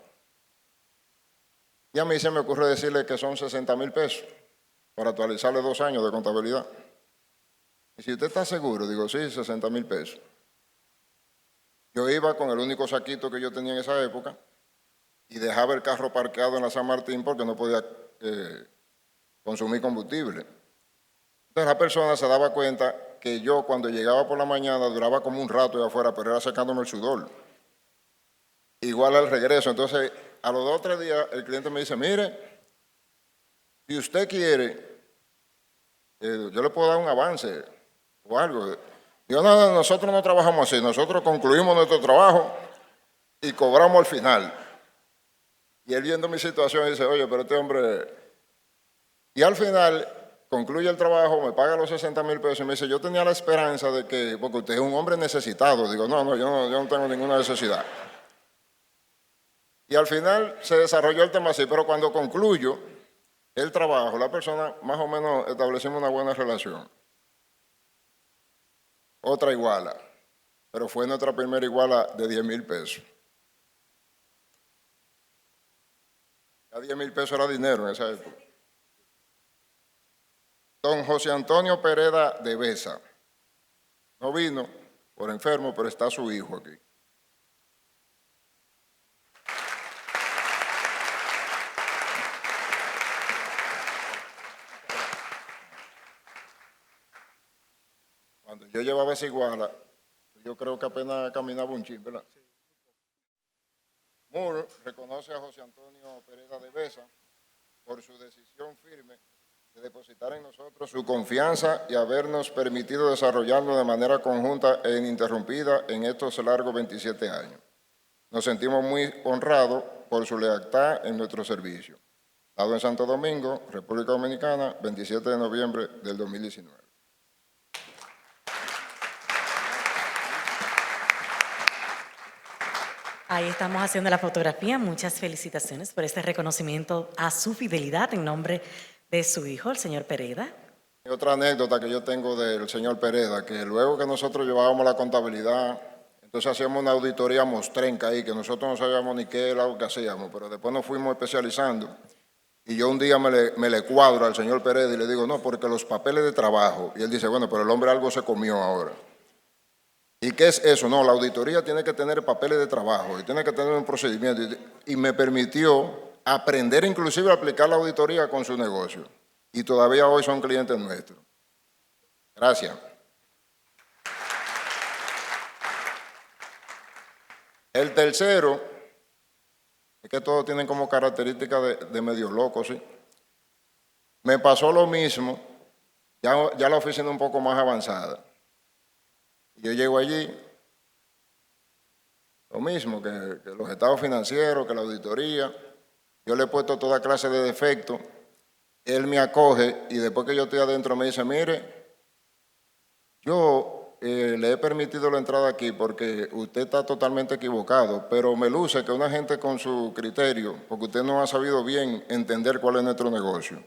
[SPEAKER 2] Y a mí se me ocurre decirle que son 60,000 pesos para actualizarle 2 años de contabilidad. Y si usted está seguro, digo, sí, 60,000 pesos. Yo iba con el único saquito que yo tenía en esa época y dejaba el carro parqueado en la San Martín porque no podía consumir combustible. Entonces la persona se daba cuenta que yo cuando llegaba por la mañana duraba como un rato allá afuera, pero era secándome el sudor. Igual al regreso. Entonces, a los 2 o 3 días, el cliente me dice, mire, si usted quiere, yo le puedo dar un avance o algo. Digo, no, nosotros no trabajamos así, nosotros concluimos nuestro trabajo y cobramos al final. Y él viendo mi situación dice, oye, pero este hombre... Y al final concluye el trabajo, me paga los 60,000 pesos y me dice, yo tenía la esperanza de que, porque usted es un hombre necesitado. Digo, no, yo no tengo ninguna necesidad. Y al final se desarrolló el tema así, pero cuando concluyo el trabajo, la persona más o menos establecimos una buena relación. Otra iguala, pero fue nuestra primera iguala de 10,000 pesos. Ya 10,000 pesos era dinero en esa época. Don José Antonio Pereda de Besa. No vino por enfermo, pero está su hijo aquí. Cuando yo llevaba esa iguala, yo creo que apenas caminaba un chin, ¿verdad? Moore reconoce a José Antonio Pereda de Besa por su decisión firme de depositar en nosotros su confianza y habernos permitido desarrollarnos de manera conjunta e ininterrumpida en estos largos 27 años. Nos sentimos muy honrados por su lealtad en nuestro servicio. Dado en Santo Domingo, República Dominicana, 27 de noviembre del 2019.
[SPEAKER 1] Ahí estamos haciendo la fotografía. Muchas felicitaciones por este reconocimiento a su fidelidad en nombre de su hijo, el señor Pereda.
[SPEAKER 2] Otra anécdota que yo tengo del señor Pereda, que luego que nosotros llevábamos la contabilidad, entonces hacíamos una auditoría mostrenca ahí, que nosotros no sabíamos ni qué era lo que hacíamos, pero después nos fuimos especializando. Y yo un día me le cuadro al señor Pereda y le digo, no, porque los papeles de trabajo. Y él dice, bueno, pero el hombre algo se comió ahora. ¿Y qué es eso? No, la auditoría tiene que tener papeles de trabajo y tiene que tener un procedimiento. Y me permitió aprender inclusive a aplicar la auditoría con su negocio. Y todavía hoy son clientes nuestros. Gracias. El tercero, es que todos tienen como característica de medio loco, ¿sí? Me pasó lo mismo, ya la oficina un poco más avanzada. Yo llego allí, lo mismo que los estados financieros, que la auditoría. Yo le he puesto toda clase de defectos. Él me acoge y después que yo estoy adentro me dice, mire, yo le he permitido la entrada aquí porque usted está totalmente equivocado, pero me luce que una gente con su criterio, porque usted no ha sabido bien entender cuál es nuestro negocio.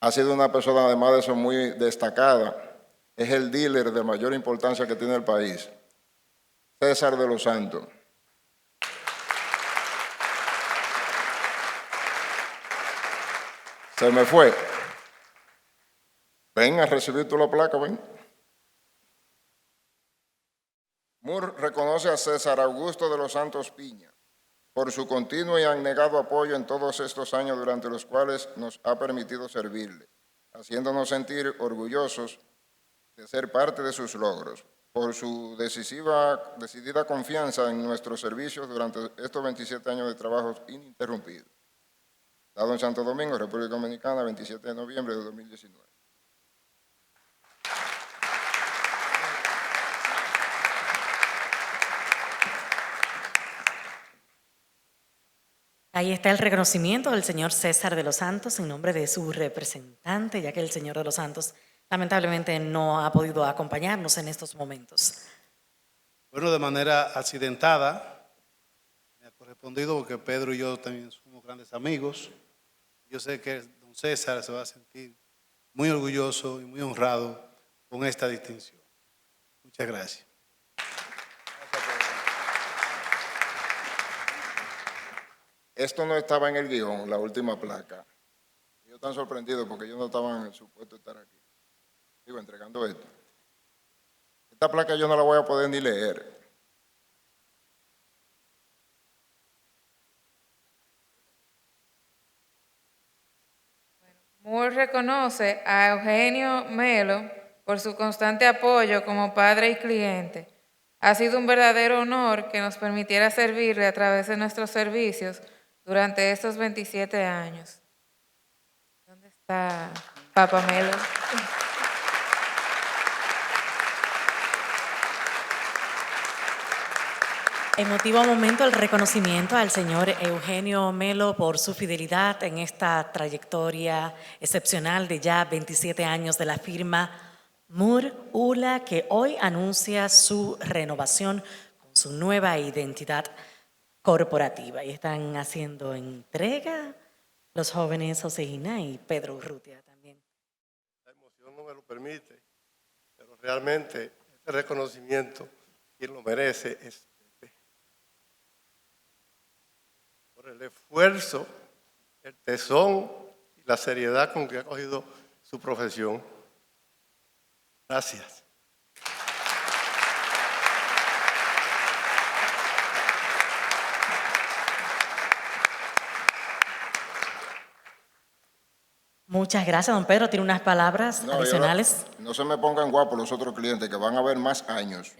[SPEAKER 2] Ha sido una persona además de eso muy destacada. Es el dealer de mayor importancia que tiene el país, César de los Santos. Se me fue. Ven a recibir tú la placa, ven. Moore reconoce a César Augusto de los Santos Piña por su continuo y abnegado apoyo en todos estos años durante los cuales nos ha permitido servirle, haciéndonos sentir orgullosos de ser parte de sus logros, por su decidida confianza en nuestros servicios durante estos 27 años de trabajo ininterrumpidos. Dado en Santo Domingo, República Dominicana, 27 de noviembre de 2019.
[SPEAKER 1] Ahí está el reconocimiento del señor César de los Santos en nombre de su representante, ya que el señor de los Santos lamentablemente no ha podido acompañarnos en estos momentos.
[SPEAKER 8] Bueno, de manera accidentada, me ha correspondido porque Pedro y yo también somos grandes amigos. Yo sé que don César se va a sentir muy orgulloso y muy honrado con esta distinción. Muchas gracias.
[SPEAKER 2] Esto no estaba en el guión, la última placa. Ellos están sorprendidos porque ellos no estaban supuestos a estar aquí. Digo, entregando esto. Esta placa yo no la voy a poder ni leer.
[SPEAKER 9] Moore reconoce a Eugenio Melo por su constante apoyo como padre y cliente. Ha sido un verdadero honor que nos permitiera servirle a través de nuestros servicios durante estos 27 años. ¿Dónde está Papa Melo?
[SPEAKER 1] Emotivo momento el reconocimiento al señor Eugenio Melo por su fidelidad en esta trayectoria excepcional de ya 27 años de la firma Moore ULA, que hoy anuncia su renovación con su nueva identidad corporativa. Y están haciendo entrega los jóvenes Josefina y Pedro Urrutia también.
[SPEAKER 10] La emoción no me lo permite, pero realmente este reconocimiento, quien lo merece es por el esfuerzo, el tesón y la seriedad con que ha cogido su profesión. Gracias.
[SPEAKER 1] Muchas gracias, don Pedro. ¿Tiene unas palabras adicionales?
[SPEAKER 2] No se me pongan guapos los otros clientes, que van a haber más años.